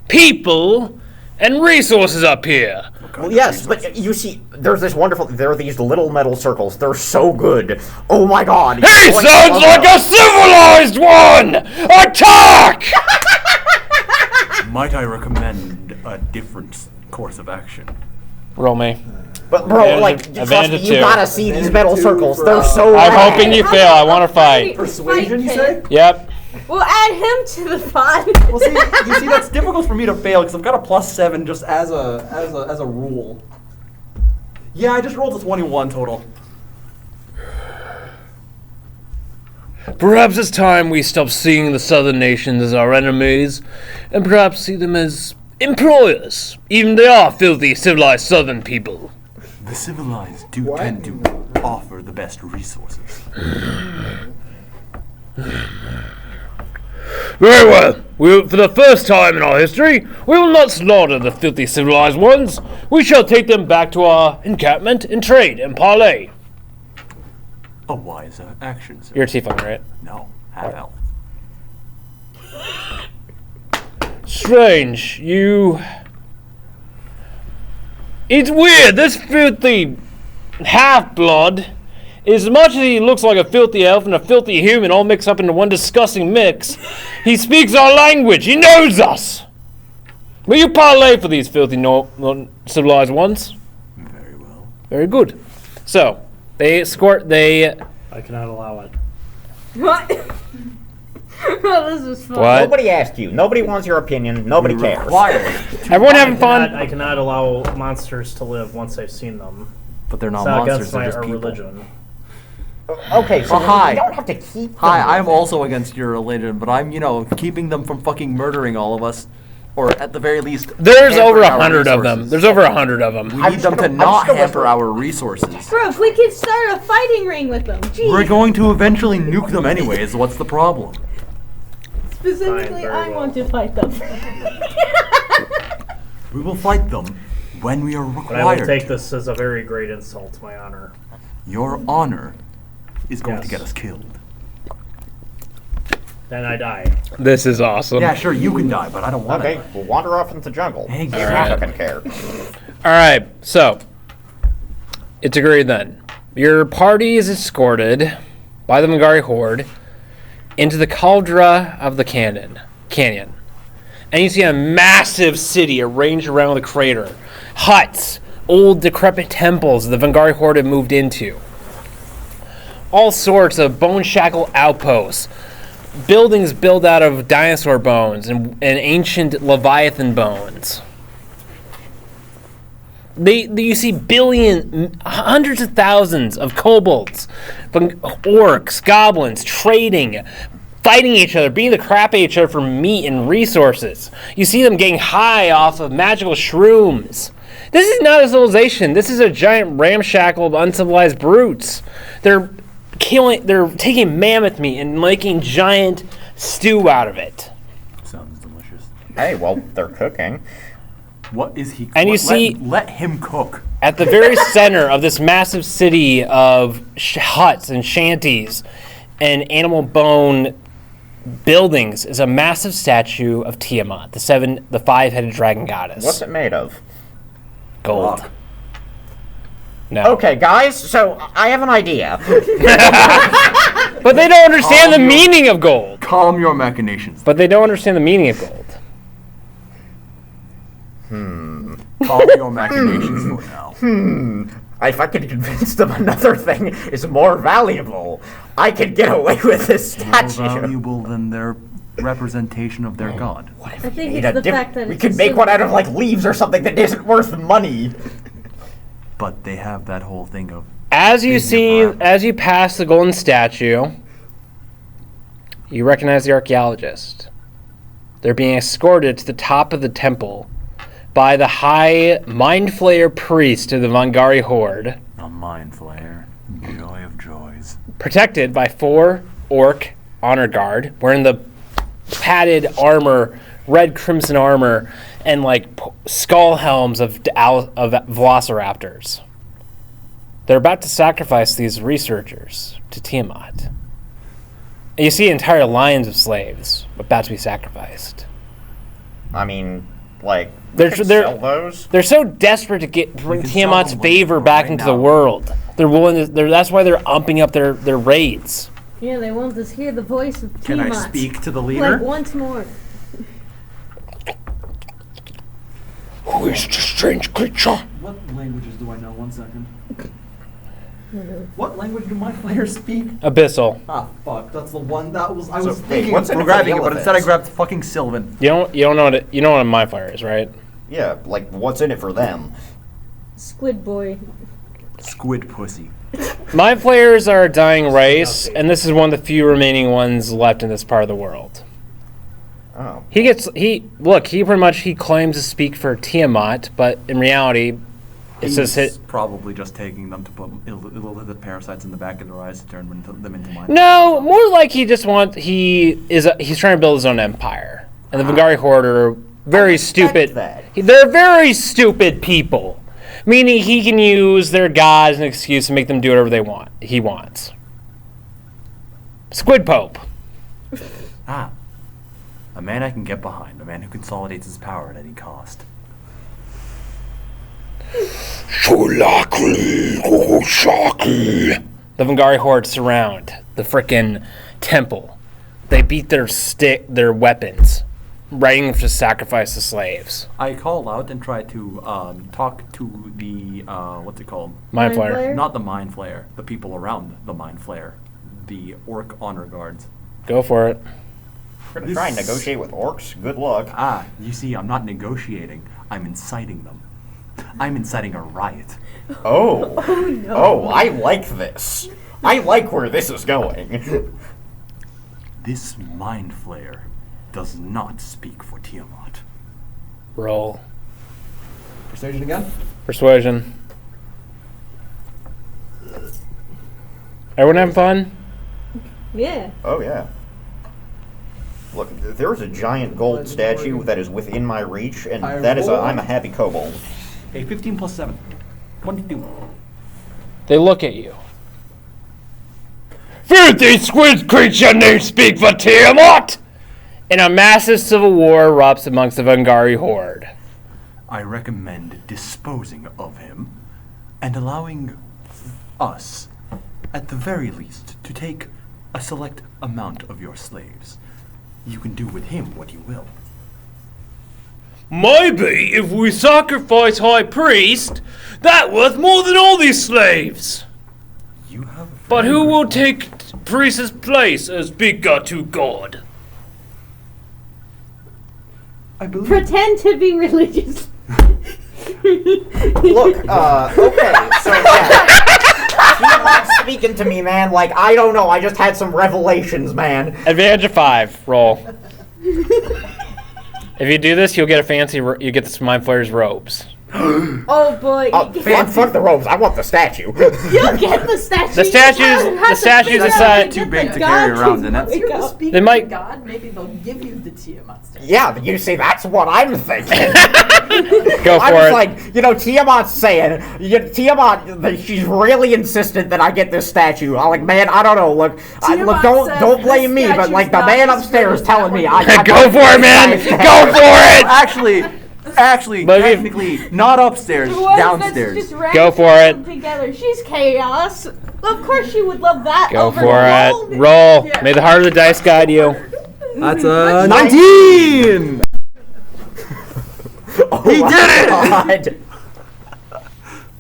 people, and resources up here. Well, yes, but you see, there are these little metal circles. They're so good. Oh my God! He You're going to sounds love like them. a civilized one! Attack! Might I recommend a different course of action? Roll me. But bro, Advantage- like, trust me, advantage you two. gotta see these Advantage metal two circles. for, They're so. I'm rad. hoping you fail. I want to fight. Persuasion, you say? Yep. We'll add him to the fight. Well, see, you see, that's difficult for me to fail because I've got a +7 just as a rule. Yeah, I just rolled a 21 total. Perhaps it's time we stop seeing the southern nations as our enemies, and perhaps see them as employers. Even they are filthy, civilized southern people. The civilized do What? tend to offer the best resources. Very well. For the first time in our history, we will not slaughter the filthy civilized ones. We shall take them back to our encampment and trade and parley. A wise action, sir. You're a tiefling, right? No, half elf. Strange. It's weird. This filthy half-blood, as much as he looks like a filthy elf and a filthy human all mixed up into one disgusting mix, he speaks our language. He knows us. Will you parley for these filthy civilized ones? Very well. Very good. So, they I cannot allow it. What? Oh, this is fun. What? Nobody asked you. Nobody wants your opinion. Nobody cares. Everyone having I fun? cannot allow monsters to live once I've seen them. But they're not It's not monsters, against they're my just people. religion. Okay, so Well, hi. you don't have to keep. Hi, them I'm with also against your religion, but I'm, keeping them from fucking murdering all of us. Or at the very least, There's over hampering our 100 of them. resources. There's over 100 of them. We I'm need just them to gonna- I'm not just gonna hamper whisper. our resources. Bro, if we could start a fighting ring with them. Jeez. We're going to eventually nuke them anyways. What's the problem? Specifically, Fine, very I well. want to fight them. We will fight them when we are But I will required. take this as a very great insult to my honor. Your honor is going to Yes. get us killed. Then I die. This is awesome. Yeah, sure, you can die, but I don't want Okay, to. we'll wander off into the jungle. Hey, He's alright. not gonna care. All right, so it's agreed then. Your party is escorted by the Vangari horde into the caldera of the canyon. And you see a massive city arranged around the crater. Huts, old decrepit temples the Vangari horde have moved into. All sorts of bone-shackled outposts. Buildings built out of dinosaur bones and ancient leviathan bones. You see hundreds of thousands of kobolds, orcs, goblins, trading, fighting each other, beating the crap out of each other for meat and resources. You see them getting high off of magical shrooms. This is not a civilization. This is a giant ramshackle of uncivilized brutes. They're taking mammoth meat and making giant stew out of it. Sounds delicious. Hey, well, they're cooking. What is he? And you see- let him cook. At the very center of this massive city of huts and shanties and animal bone buildings is a massive statue of Tiamat, the five-headed dragon goddess. What's it made of? Gold. Rock. No. Okay, guys, so I have an idea. But they don't understand the meaning of gold. Calm your machinations. But they don't understand the meaning of gold. Calm your machinations for now. If I could convince them another thing is more valuable, I could get away with this More statue. valuable than their representation of their god. I think Made it's a the fact that we it's could a make sim- one out of like leaves or something that isn't worth money. But they have that whole thing of As you see, Speaking of as you pass the golden statue, you recognize the archaeologist. They're being escorted to the top of the temple by the high mind flayer priest of the Vangari horde, a mind flayer, joy of joys. protected by 4 orc honor guard, wearing the padded armor, red crimson armor, and like skull helms of velociraptors. They're about to sacrifice these researchers to Tiamat. And you see entire lines of slaves about to be sacrificed. I mean, like, They're- we could they're- sell those. They're so desperate to bring can Tiamat's sell them favor back right into now. the world. They're willing to. That's why they're umping up their raids. Yeah, they want us to hear the voice of Can I Tiamat. speak to the Like leader? once more. Who is this strange creature? What languages do I know? 1 second. What language do my players speak? Abyssal. Ah, fuck. That's the one that was. I was wait, thinking what's of in it for grabbing the it, but instead I elephants? grabbed fucking Sylvan. You don't know what a mind flayer is, right? Yeah, like, what's in it for them? Squid boy. Squid pussy. Mind flayers are a dying race, and this is one of the few remaining ones left in this part of the world. Oh. He pretty much claims to speak for Tiamat, but in reality, it's just He's hit. probably just taking them to put illithid parasites in the back of their eyes to turn them into mine. No, more like he's trying to build his own empire, and the Vangari horde are very stupid. that. They're very stupid people, meaning he can use their god as an excuse to make them do whatever he wants. Squid Pope. Ah. A man I can get behind. A man who consolidates his power at any cost. The Vangari horde surround the frickin' temple. They beat their weapons, ready to sacrifice the slaves. I call out and try to talk to the what's it called? Mind Mind flayer. flayer? Not the mind flayer. The people around the mind flayer. The orc honor guards. Go for it. We're gonna try and negotiate with orcs. Good luck. Ah, you see, I'm not negotiating. I'm inciting them. I'm inciting a riot. Oh. Oh no. Oh, I like this. I like where this is going. This mind flayer does not speak for Tiamat. Roll. Persuasion again? Persuasion. Everyone having fun? Yeah. Oh, yeah. Look, there's a giant gold statue that is within my reach, and I'm a happy kobold. Hey, 15 plus 7. 22. They look at you. Filthy squid creature, no speak for Tiamat! And a massive civil war erupts amongst the Vangari horde. I recommend disposing of him and allowing us, at the very least, to take a select amount of your slaves. You can do with him what you will. Maybe if we sacrifice High Priest, that worth more than all these slaves. You have. But who will take Priest's place as bigger to God? I believe. Pretend to be religious. Look, okay, so yeah. Tiamat's speaking to me, man. Like, I don't know, I just had some revelations, man. Advantage of 5. Roll. If you do this, you'll get a fancy. You get the Mind Flayer's robes. Oh boy. Oh, fuck the robes, I want the statue. You'll get the statue. The statues decide too big to carry around in it. If you're speaking They might- to God, maybe they'll give you the Tiamat statue. Yeah, you see, that's what I'm thinking. Go I for was it. like, Tiamat's saying, Tiamat, she's really insistent that I get this statue. I'm like, man, I don't know. Look, Tiamat don't says blame this me, but like the statue's man not as upstairs good as telling that me, one. I Go for it, man! Go for it! Actually, But if- technically, not upstairs, The ones downstairs. That's just Go for random it. Together. She's chaos. Of course she would love that. Go over for it. gold. Roll. Yeah. May the heart of the dice guide you. That's a 19! He did it!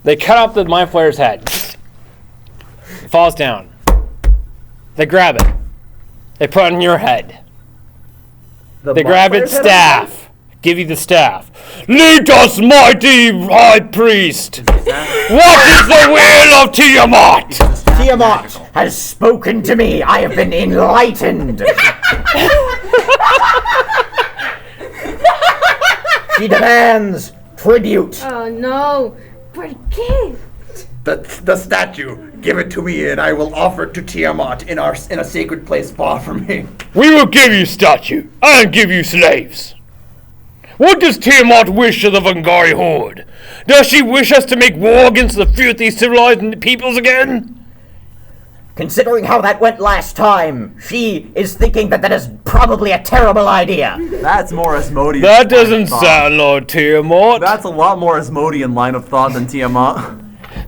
They cut off the Mind Flayer's head. It falls down. They grab it. They put it on your head. They grab its staff. Give you the staff. Lead us, mighty High Priest. What is the will of Tiamat? Tiamat has spoken to me. I have been enlightened. She demands tribute. Oh no. Forgive. The statue. Give it to me, and I will offer it to Tiamat in a sacred place far from me. We will give you statue and give you slaves. What does Tiamat wish of the Vangari horde? Does she wish us to make war against the filthy civilized peoples again? Considering how that went last time, she is thinking that is probably a terrible idea. That's more Asmodean. That doesn't sound like Tiamat. That's a lot more Asmodean line of thought than Tiamat.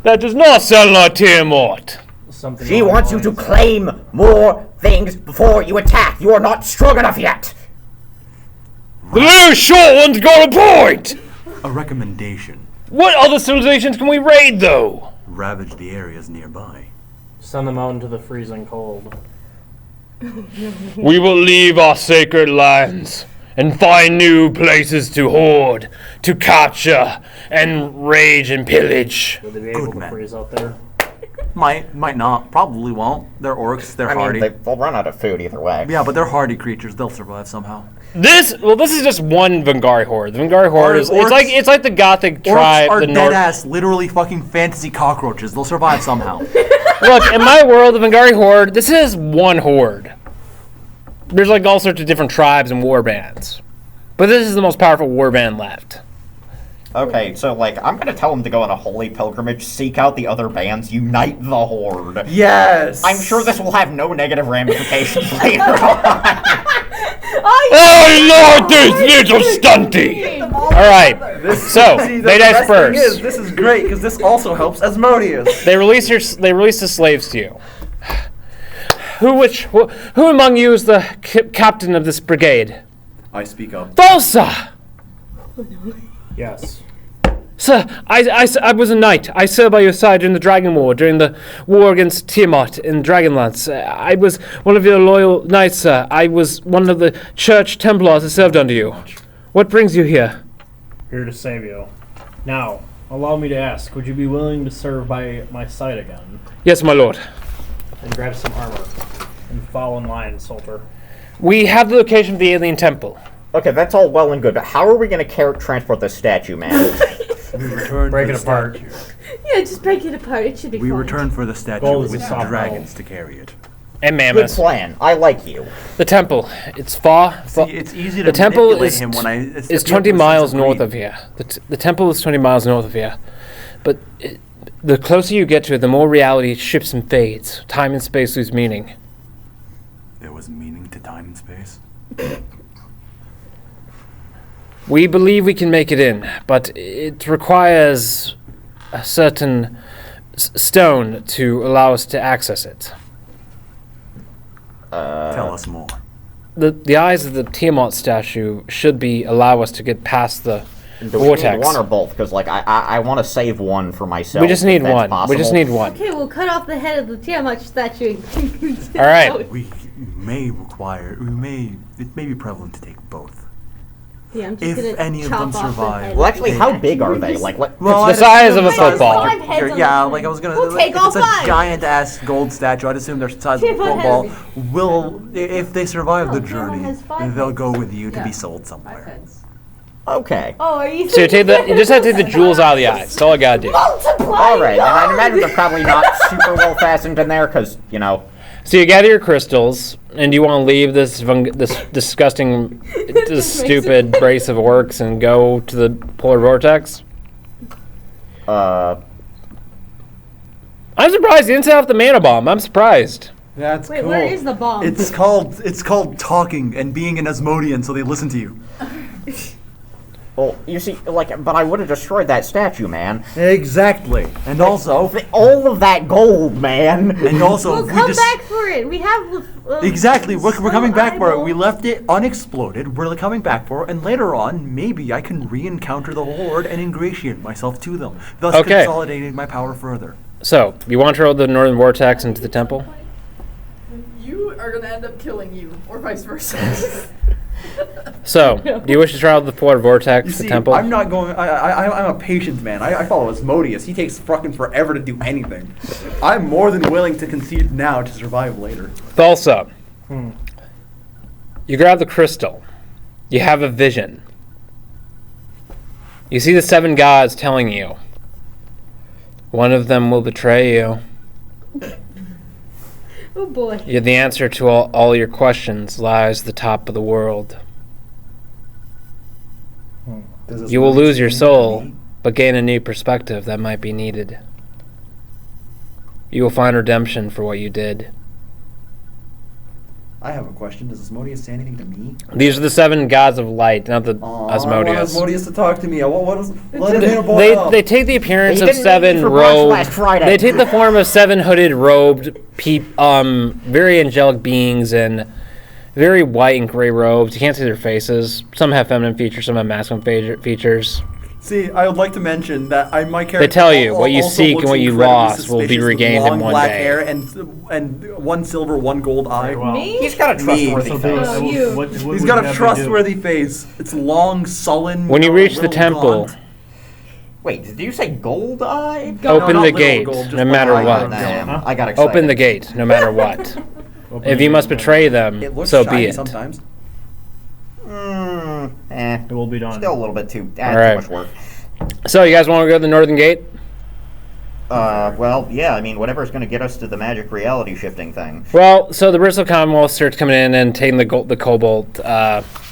That does not sound like Tiamat. Something She along wants the you to lines of- claim more things before you attack. You are not strong enough yet. The little short one's got a point. A recommendation. What other civilizations can we raid, though? Ravage the areas nearby. Send them out into the freezing cold. We will leave our sacred lands and find new places to hoard, to capture, and rage and pillage. Will they be able Good to man. freeze out there? Might not. Probably won't. They're orcs. They're I hardy. mean, they'll run out of food either way. Yeah, but they're hardy creatures. They'll survive somehow. This is just one Vangari horde. The Vangari horde is Orcs- it's like the Gothic Orcs tribe, are the dead North. ass, literally fucking fantasy cockroaches. They'll survive somehow. Look, in my world, the Vangari horde. This is one horde. There's like all sorts of different tribes and war bands, but this is the most powerful war band left. Okay, so like, I'm gonna tell him to go on a holy pilgrimage, seek out the other bands, unite the horde. Yes. I'm sure this will have no negative ramifications later on. Oh Lord, this little stunty! All right, so they disperse. This is great because this also helps Asmodeus. They release the slaves to you. Who among you is the captain of this brigade? I speak up. Falsa! Yes. Sir, I was a knight. I served by your side during the Dragon War, during the war against Tiamat in Dragonlance. I was one of your loyal knights, sir. I was one of the church Templars that served under you. What brings you here? Here to save you. Now, allow me to ask, would you be willing to serve by my side again? Yes, my lord. And grab some armor. And fall in line, soldier. We have the location of the alien temple. Okay, that's all well and good, but how are we gonna transport this statue, man? We return Break for it the apart. statue. Yeah, just break it apart. It should be We fun. return for the statue Gold is with a the soft dragons to carry it. And Good mammoths. plan. I like you. The temple. It's far. See, it's easy to The temple manipulate is him when I. It's is the 20 sense miles of north greed. of here. The temple is 20 miles north of here, but The closer you get to it, the more reality shifts and fades. Time and space lose meaning. There was meaning to time and space. We believe we can make it in, but it requires a certain stone to allow us to access it. Tell us more. The eyes of the Tiamat statue should allow us to get past the Do we vortex. need one or both? Because like I want to save one for myself. We just need if that's one. Possible. We just need one. Okay, we'll cut off the head of the Tiamat statue. All right. We may require. It may be prevalent to take both. Yeah, I'm just If gonna any of chop them off the survive- head. Well, actually, how big are they? Like what? Well, The I'd size of a assume the football. Five heads on Yeah, the like I was gonna. We'll take if all it's a five. giant ass gold statue, I'd assume they're the size of a Tiamat football. has- Will, if they survive No, the Tiamat journey, has 5 they'll heads. go with you to Yeah. be sold 5 somewhere. heads. Okay. Oh, are you? So you just have to take the jewels out of the eyes. That's all I gotta do. Multiply. All right, and I God! imagine they're probably not super well fastened in there because you know. So you gather your crystals, and you want to leave this disgusting, this stupid brace of orcs and go to the polar vortex? I'm surprised you didn't set off the mana bomb. I'm surprised. That's Wait, cool. where is the bomb? It's called talking and being an Asmodean, so they listen to you. Well, you see, like, but I would have destroyed that statue, man. Exactly, and also, All of that gold, man. and also, We'll we come just back for it. We have exactly. We're coming back for it. eyeball. We left it unexploded. We're coming back for it, and later on, maybe I can re-encounter the Horde and ingratiate myself to them, thus Okay. consolidating my power further. So, you want to roll the northern vortex into the temple? You are gonna end up killing you, or vice versa. So, do you wish to travel the polar vortex You to the see, temple? I'm not going. I'm a patient man. I follow Asmodeus. He takes fucking forever to do anything. I'm more than willing to concede now to survive later. Thulsa, you grab the crystal. You have a vision. You see the 7 gods telling you, one of them will betray you. Oh boy. The answer to all your questions lies at the top of the world. You will lose your soul, but gain a new perspective that might be needed. You will find redemption for what you did. I have a question. Does Asmodeus say anything to me? These are the 7 gods of light, not the I want Asmodeus. Asmodeus to talk to me. Let him in, boy. They take the appearance He of didn't 7 leave for brunch robed. last Friday. They take the form of 7 hooded, robed, very angelic beings in very white and gray robes. You can't see their faces. Some have feminine features, some have masculine features. See, I would like to mention that my character. They tell you what you also seek and looks what you incredibly lost will be suspicious with regained in long one black day. hair and 1 silver, 1 gold eye. Well, Me? He's got a Me. trustworthy So face. Oh, you. what He's would got you a have me trustworthy face. It's long, sullen. When you reach the little temple, gaunt. Wait, did you say gold eye? open No, not the little gate, gold, just no one matter eye. what. Damn, Huh? I got excited. Open the gate, no matter what. Open If the you must gate, betray them, It looks so shiny be it. sometimes. It will be done. Still a little bit too Alright. much work. So, you guys want to go to the northern gate? Well, yeah, I mean, whatever's going to get us to the magic reality shifting thing. Well, so the Bristol Commonwealth starts coming in and taking the cobalt,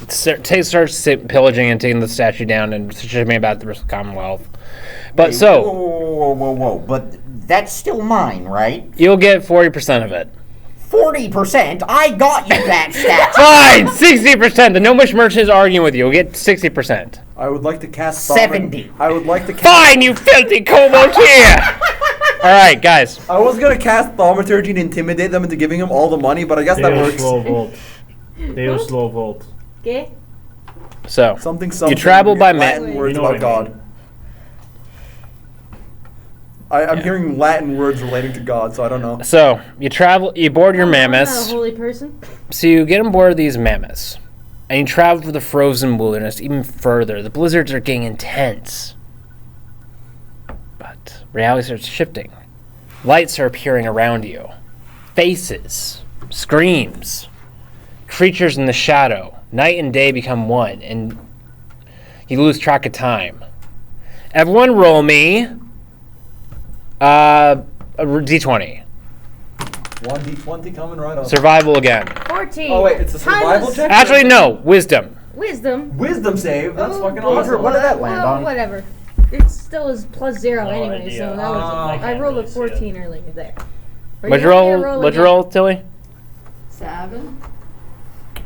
starts pillaging and taking the statue down and shipping it back to the Bristol Commonwealth. But Whoa, whoa, whoa, whoa. But that's still mine, right? you'll get 40% of it. 40%? I got you that stat. Fine, 60%. The Gnomish merchant is arguing with you. You'll get 60%. I would like to cast 70. I would like to cast. Fine, you filthy kobold here. All right, guys. I was gonna cast thaumaturgy and intimidate them into giving him all the money, but I guess that Deo works. slow volt. Deo slow volt. Okay. So, Something. you travel by Latin man. words You know about what I God. I'm hearing Latin words relating to God, so I don't know. So, you board your I'm not a mammoths. holy person. So you get on board these mammoths, and you travel through the frozen wilderness even further. The blizzards are getting intense. But reality starts shifting. Lights are appearing around you. Faces, screams, creatures in the shadow. Night and day become one, and you lose track of time. Everyone roll me a D20. 1d20 coming right up. Survival again. 14. Oh, wait, it's a survival Timeless check? Actually, no. Wisdom. Wisdom. Wisdom save. That's Oh, fucking boy. awesome. What did that land Well, on? whatever. it still is plus 0 No anyway, idea. so that was. I I can't rolled a really see it. 14 earlier there. Or What'd you want me to roll? What'd you again? roll, Tilly? 7.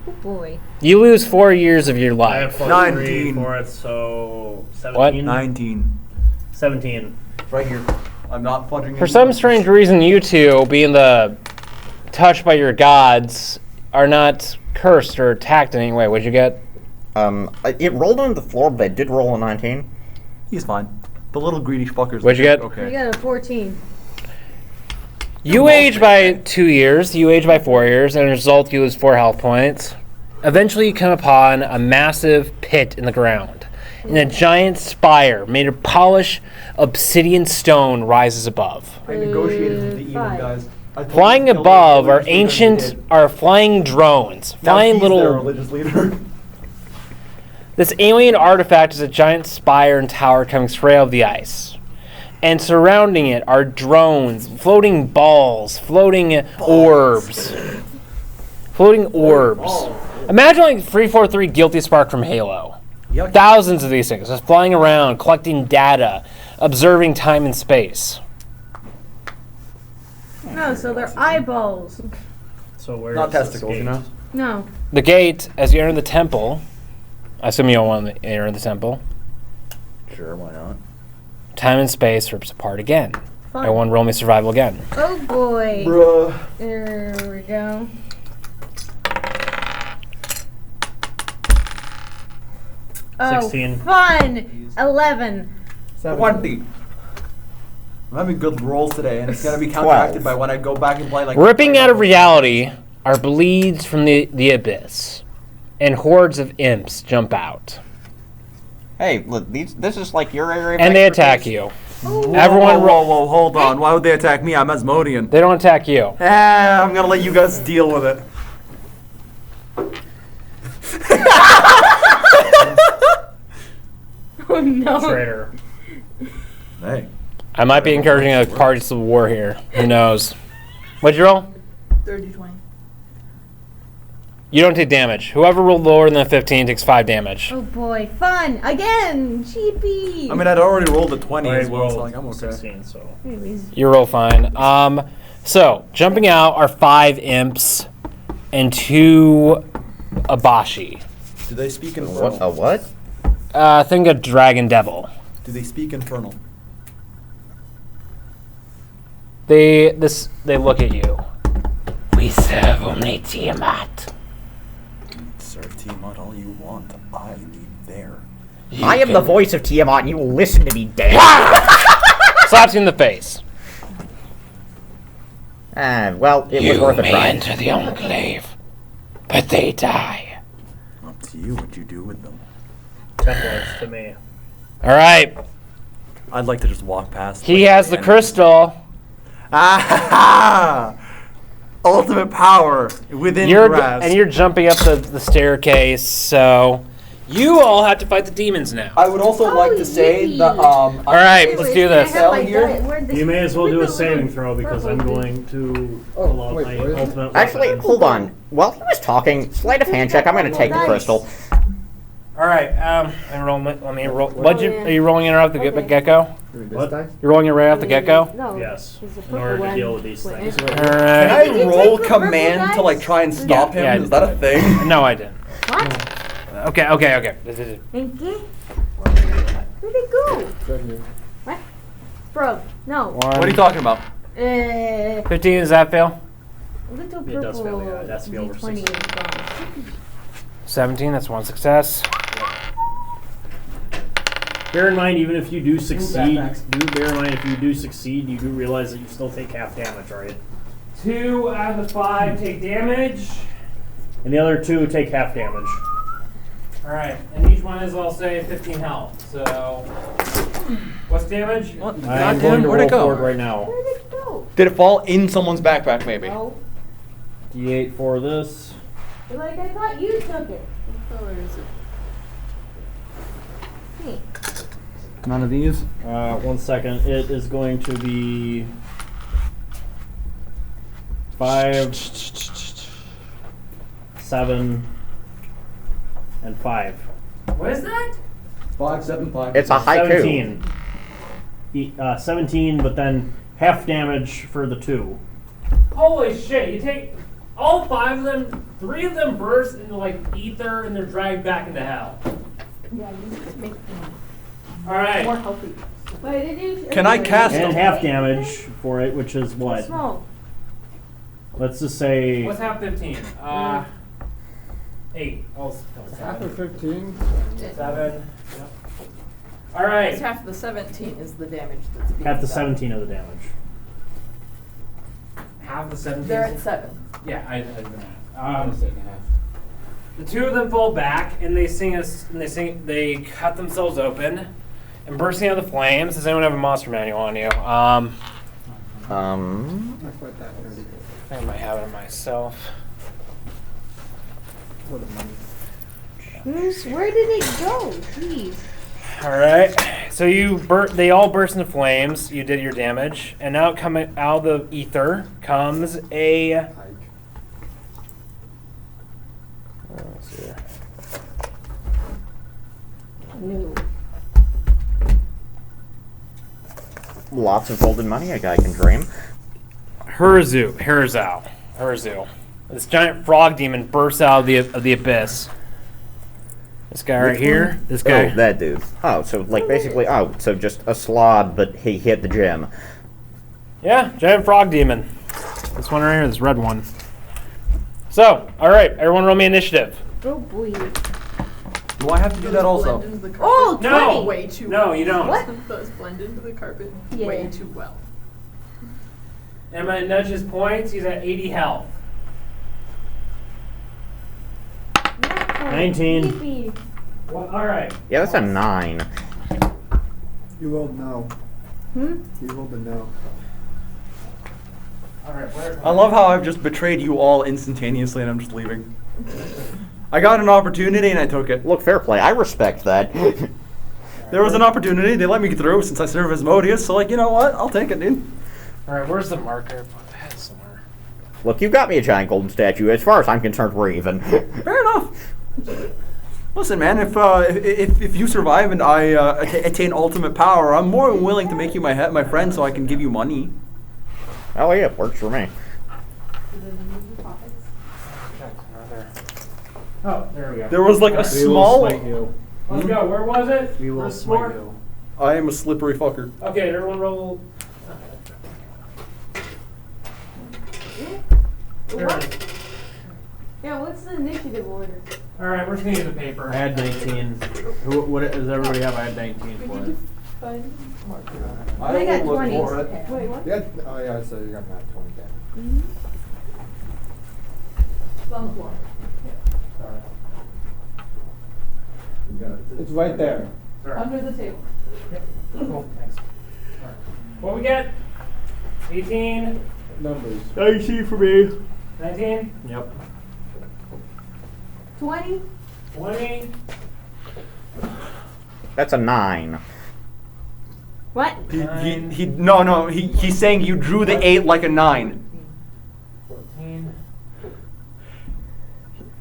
Oh boy. You lose 4 years of your I have life. plus 3 19. for it, so 17. What? 19. 17. Right here. I'm not fudging. For some strange reason, you two, being the touched by your gods, are not cursed or attacked in any way. What'd you get? It rolled on the floor, but it did roll a 19. He's fine. The little greedy fuckers. What'd you get? I Okay. got a 14. You age by 2 years, you age by 4 years, and as a result, you lose 4 health points. Eventually, you come upon a massive pit in the ground, and a giant spire made of polished obsidian stone rises above. I negotiated with the evil 5. guys. I told Flying them to kill above their are religious leader, and they ancient, did. are flying drones, Now flying he's their little. religious leader. This alien artifact is a giant spire and tower coming straight out of the ice. And surrounding it are drones, floating balls, floating orbs. Floating orbs. Imagine like 343 Guilty Spark from Halo. Yuck. Thousands of these things just flying around, collecting data, observing time and space. No, so they're eyeballs. So where's Not this testicles, gate? you know. No. The gate, as you enter the temple, I assume you don't want to enter the temple, Sure, why not? time and space rips apart again. Fun. Everyone roll me survival again. Oh boy. Bruh. There we go. Oh, 16. fun! 11. 20. I'm having good rolls today, and it's gonna be counteracted 12. by when I go back and play like. Ripping out of reality are bleeds from the abyss, and hordes of imps jump out. Hey, look, this is like your area of And they expertise. attack you. Ooh. Everyone Whoa, roll. whoa, hold on. Why would they attack me? I'm Asmodean. They don't attack you. I'm gonna let you guys deal with it. Oh no. Traitor. Hey. I might be encouraging a party civil war here. Who knows? What'd you roll? 30-20. You don't take damage. Whoever rolled lower than a 15 takes 5 damage. Oh boy. Fun! Again! Cheapy! I mean, I'd already rolled a 20 I as well, so rolled like, I'm okay. 16, so. Anyways. You roll fine. So, jumping out are 5 imps and 2 Abashi. Do they speak A infernal? what? Think a dragon devil. Do they speak infernal? They look at you. We serve only Tiamat. Serve Tiamat all you want. I need there. I am the voice of Tiamat, and you will listen to me, damn. Slaps you in the face. Well, it was worth a try. the Enclave, but they die. Up to you what you do with them. 10 points to me. All right. I'd like to just walk past. He like, has the enemies. crystal. Ah! Ultimate power within grasp. And you're jumping up the staircase. So you all have to fight the demons now. I would also like to say that All right, let's do this. You may as well do a saving throw because I'm going to pull out wait, my what is it? ultimate Actually, weapon. hold on. While he was talking, sleight of hand check, I'm going to take the crystal. All right. Let me roll. Are you rolling it right off the Okay. get-go? What? You're rolling it right off the get-go. No. Yes, It's the in purple order to one. deal with these things. All Can right. I Did you roll take the purple command to dice? like try and stop him? Yeah, Is that a thing? No, I didn't. What? Okay. Thank you. Where'd it go? Right here. What? Bro, no. What are you talking about? 15, does that fail? Little It does fail, purple yeah. It has to be over D20 16. is gone. 17, that's 1 success. Bear in mind, even if you do succeed, you do realize that you still take half damage, right? 2 out of the 5 take damage. And the other 2 take half damage. All right, and each one is, I'll say, 15 health. So, what's damage? What? I'm going Goddamn, to where'd roll it go? forward right now. Where'd it go? Did it fall in someone's backpack, maybe? No. D8 for this. Like I thought you took it. What color is it? Hey. None of these? 1 second. It is going to be 5, 7, and 5. What is that? 5, 7, 5. It's a haiku. 17. 17, but then half damage for the 2. Holy shit! You take all 5 of them. 3 of them burst into like ether, and they're dragged back into hell. Yeah, you just make them All right. more healthy. Wait, did you? Can I cast And a- half damage for it, which is what? Small. Let's just say. What's half 15? 8. Oh, Half of 15. 7. Yep. All right. It's half the 17 is the damage that's being Half the done. 17 of the damage. Half the 17. They're at 7. Yeah, I did the math. The 2 of them fall back, and they they cut themselves open, and bursting out of the flames. Does anyone have a monster manual on you? I quite that nerdy. I think I might have it myself. What a money. Where did it go? Jeez. All right. So they all burst into flames. You did your damage, and now coming out of the ether comes a. Hike. Let's see here. No. Lots of golden money a guy can dream. Herzu. This giant frog demon bursts out of the abyss. This guy right here. This guy. Oh, that dude. Oh, so like basically, so just a slod, but he hit the gym. Yeah, giant frog demon. This one right here, this red one. So, all right, everyone, roll me initiative. Oh boy. Do I have to do that also? Blend into the carpet Oh, No. way too No, well. you don't. What? Those blend into the carpet Yeah. way too well. And my nudge his points. He's at 80 health. 19. Yippee. Well, all right. Yeah, that's a 9. You rolled no. Hmm? You rolled a no. All right. I love how I've just betrayed you all instantaneously and I'm just leaving. I got an opportunity and I took it. Look, fair play. I respect that. There was an opportunity. They let me through since I serve as Modius. So, like, you know what? I'll take it, dude. All right. Where's the marker? Put that somewhere. Look, you got me a giant golden statue. As far as I'm concerned, we're even. Fair enough. Listen, man. If you survive and I attain ultimate power, I'm more than willing to make you my friend, so I can give you money. Oh yeah, works for me. Oh, there we go. There was like a We small. will smite you. Let's go. Where was it? We will First smite floor? you. I am a slippery fucker. Okay, everyone roll. What? Yeah, what's the initiative order? All right, we're just gonna use the paper. I had 19. What does everybody have? I had 19 We for need it. to find marker. I got 20. for it. Wait, what? Yeah. Oh yeah. So you got that 20 down. On the floor. It's right there. Under the table. Cool, thanks. All right. What we get? 18, Numbers. 19 for me. 19, Yep. 20? 20. That's a 9. What? He's saying you drew the 8 like a 9. 14.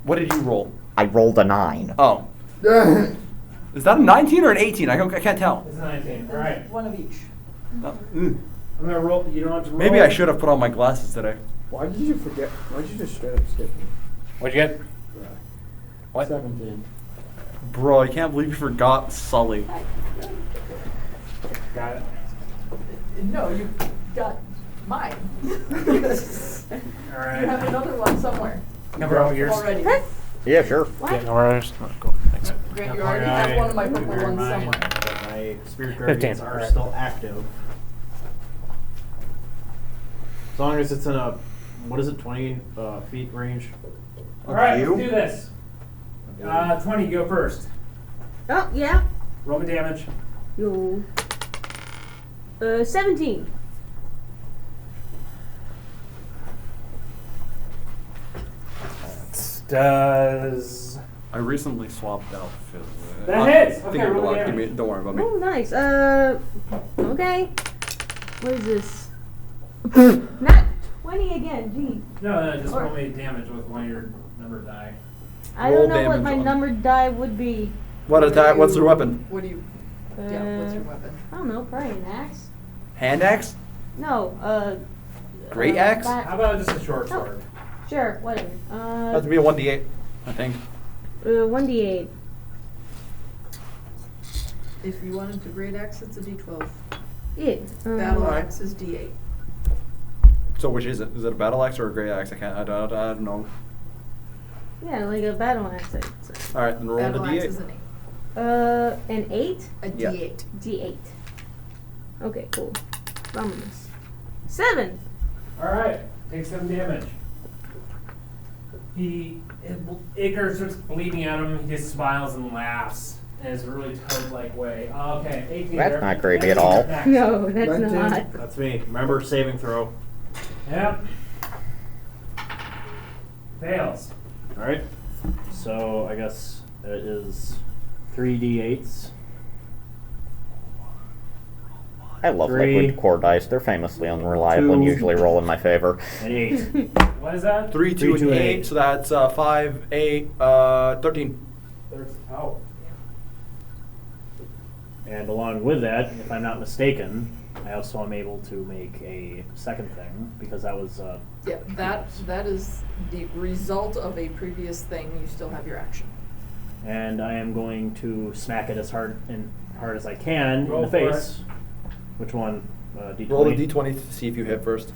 What did you roll? I rolled a 9. Oh. Is that a 19 or an 18? I can't tell. It's 19. All right. One of each. Mm. I'm gonna roll. You don't have to roll. Maybe I should have put on my glasses today. Why did you forget? Why did you just straight up skip me? What'd you get? What? 17. Bro, I can't believe you forgot Sully. Got it. No, you got mine. All You have right. another one somewhere Number of yours. already. Yeah, sure. Yeah, no worries. Oh, cool. Thanks. Grant, you already have one of my purple ones somewhere. But my spirit 15. guardians are Alright. still active. As long as it's in a, what is it, 20 feet range? All right, You? let's do this. 20. Go first. Oh, yeah. Roll me damage. Yo. 17. Does I recently swapped out Phil. That hits! Okay, Think roll about it. damage. Don't worry about me. Oh, nice. Okay. What is this? Not 20 again, gee. no, just roll me damage with one of your number die. I Roll don't know what damage my on- numbered die would be. What attack? What's their weapon? What do you? Yeah, what's your weapon? I don't know, probably an axe. Hand axe? No, Great axe? How about just a short sword? Sure, whatever. That's to be a 1d8, I think. 1d8. If you wanted the great axe, it's a D12. Yeah. Battle Alright. axe is D8. So which is it? Is it a battle axe or a great axe? I don't know. Yeah, like a battle axe. I'd say. All right, then roll the Battle axe is d8. an 8. An 8? A Yeah. D8. D8. Okay, cool. Vamos. 7. Alright, take 7 damage. Icar starts bleeding at him. He just smiles and laughs in his really toad-like way. Okay, 18. That's not creepy at all. No, that's 19. not. That's me. Remember, saving throw. Yep. Fails. Alright. So, I guess it is 3d8s. I love 3, liquid core dice. They're famously unreliable and 2, usually roll in my favor. and 8. What is that? 3, 2, 2, and 8. 8, so that's 5, 8, 13. Oh. And along with that, if I'm not mistaken, I also am able to make a second thing because that was. Yeah, that is the result of a previous thing. You still have your action. And I am going to smack it as hard as I can Roll in the for face. Which one? D20. Roll the d20 to see if you hit first.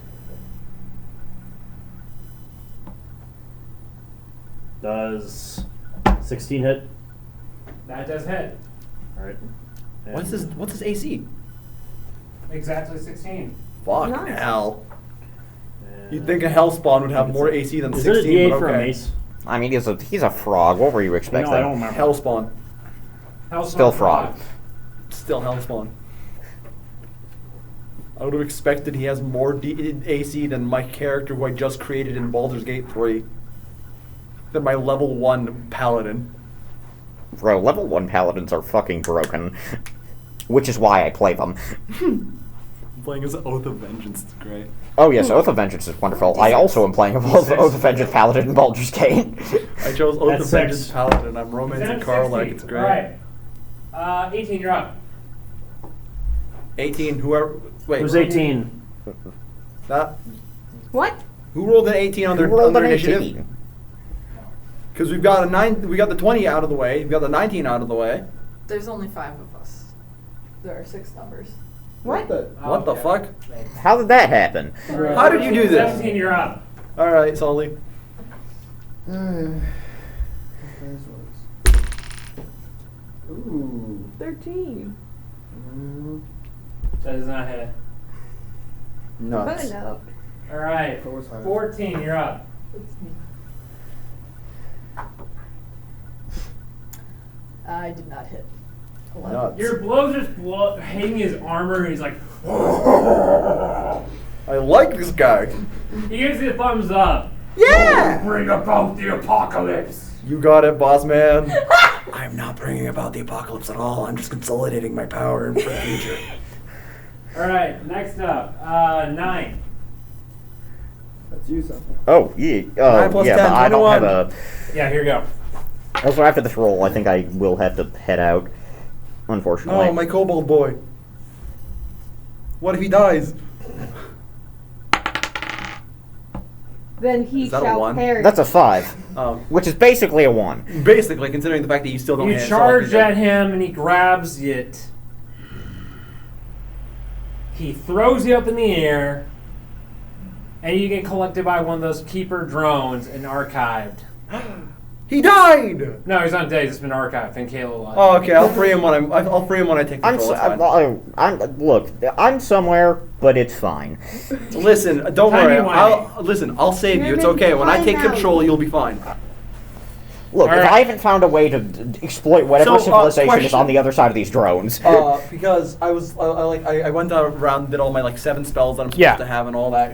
Does 16 hit? That does hit. All right. What's his AC? Exactly 16. Fuck Nice. hell. And You'd think a Hellspawn would have more AC than Is 16, it a D8 but for a okay. mace? I mean, he's a frog. What were you No, expecting? I don't remember. Hellspawn. Still frog. Still Hellspawn. I would have expected he has more AC than my character who I just created in Baldur's Gate 3. Than my level 1 paladin. Bro, level 1 paladins are fucking broken. Which is why I play them. Playing as Oath of Vengeance is great. Oh yes, Oath of Vengeance is wonderful. I also am playing Oath of Vengeance Paladin in Baldur's Gate. I chose Oath That's of 6. Vengeance paladin. I'm romancing Carl like it's great. Alright. 18, you're up. 18. Whoever. Wait. Who's 18? That, What? who rolled an 18 on Who their, rolled on their an initiative? 18? Because we've got a 9. We got the 20 out of the way. We've got the 19 out of the way. There's only 5 of us. There are 6 numbers. What? What the Okay. fuck? How did that happen? How did you do this? 17, you're up. All right, Sully. Ooh. 13. That does not hit. Nuts. But no. Alright. What was higher? 14, you're up. I did not hit. 11. Nuts. Your blows just hitting his armor, and he's like, I like this guy. he gives you a thumbs up. Yeah! Bring about the apocalypse. You got it, boss man. I'm not bringing about the apocalypse at all. I'm just consolidating my power for the future. Alright, next up, 9. That's you, something. Oh, yeah. 9 plus yeah, 10, but I don't have 21. a... Yeah, here you go. Also, after this roll, I think I will have to head out. Unfortunately. Oh, my kobold boy. What if he dies? Then he Is that a shall 1? perish. That's a 5. Oh, Which is basically a 1. basically, considering the fact that you still don't You hit, so charge like, at him, and he grabs it. He throws you up in the air, and you get collected by one of those keeper drones and archived. He died. No, he's not dead. He's just been archived. And Kayla alive. Oh, okay. I'll free him when I take I'm, control. It's fine. look, I'm somewhere, but it's fine. Listen, don't worry. I'll save you. It's okay. When I take Time out. control, you'll be fine. Look, All if right. I haven't found a way to exploit whatever So, civilization is question. on the other side of these drones. Because I went around, did all my 7 spells that I'm supposed Yeah. to have and all that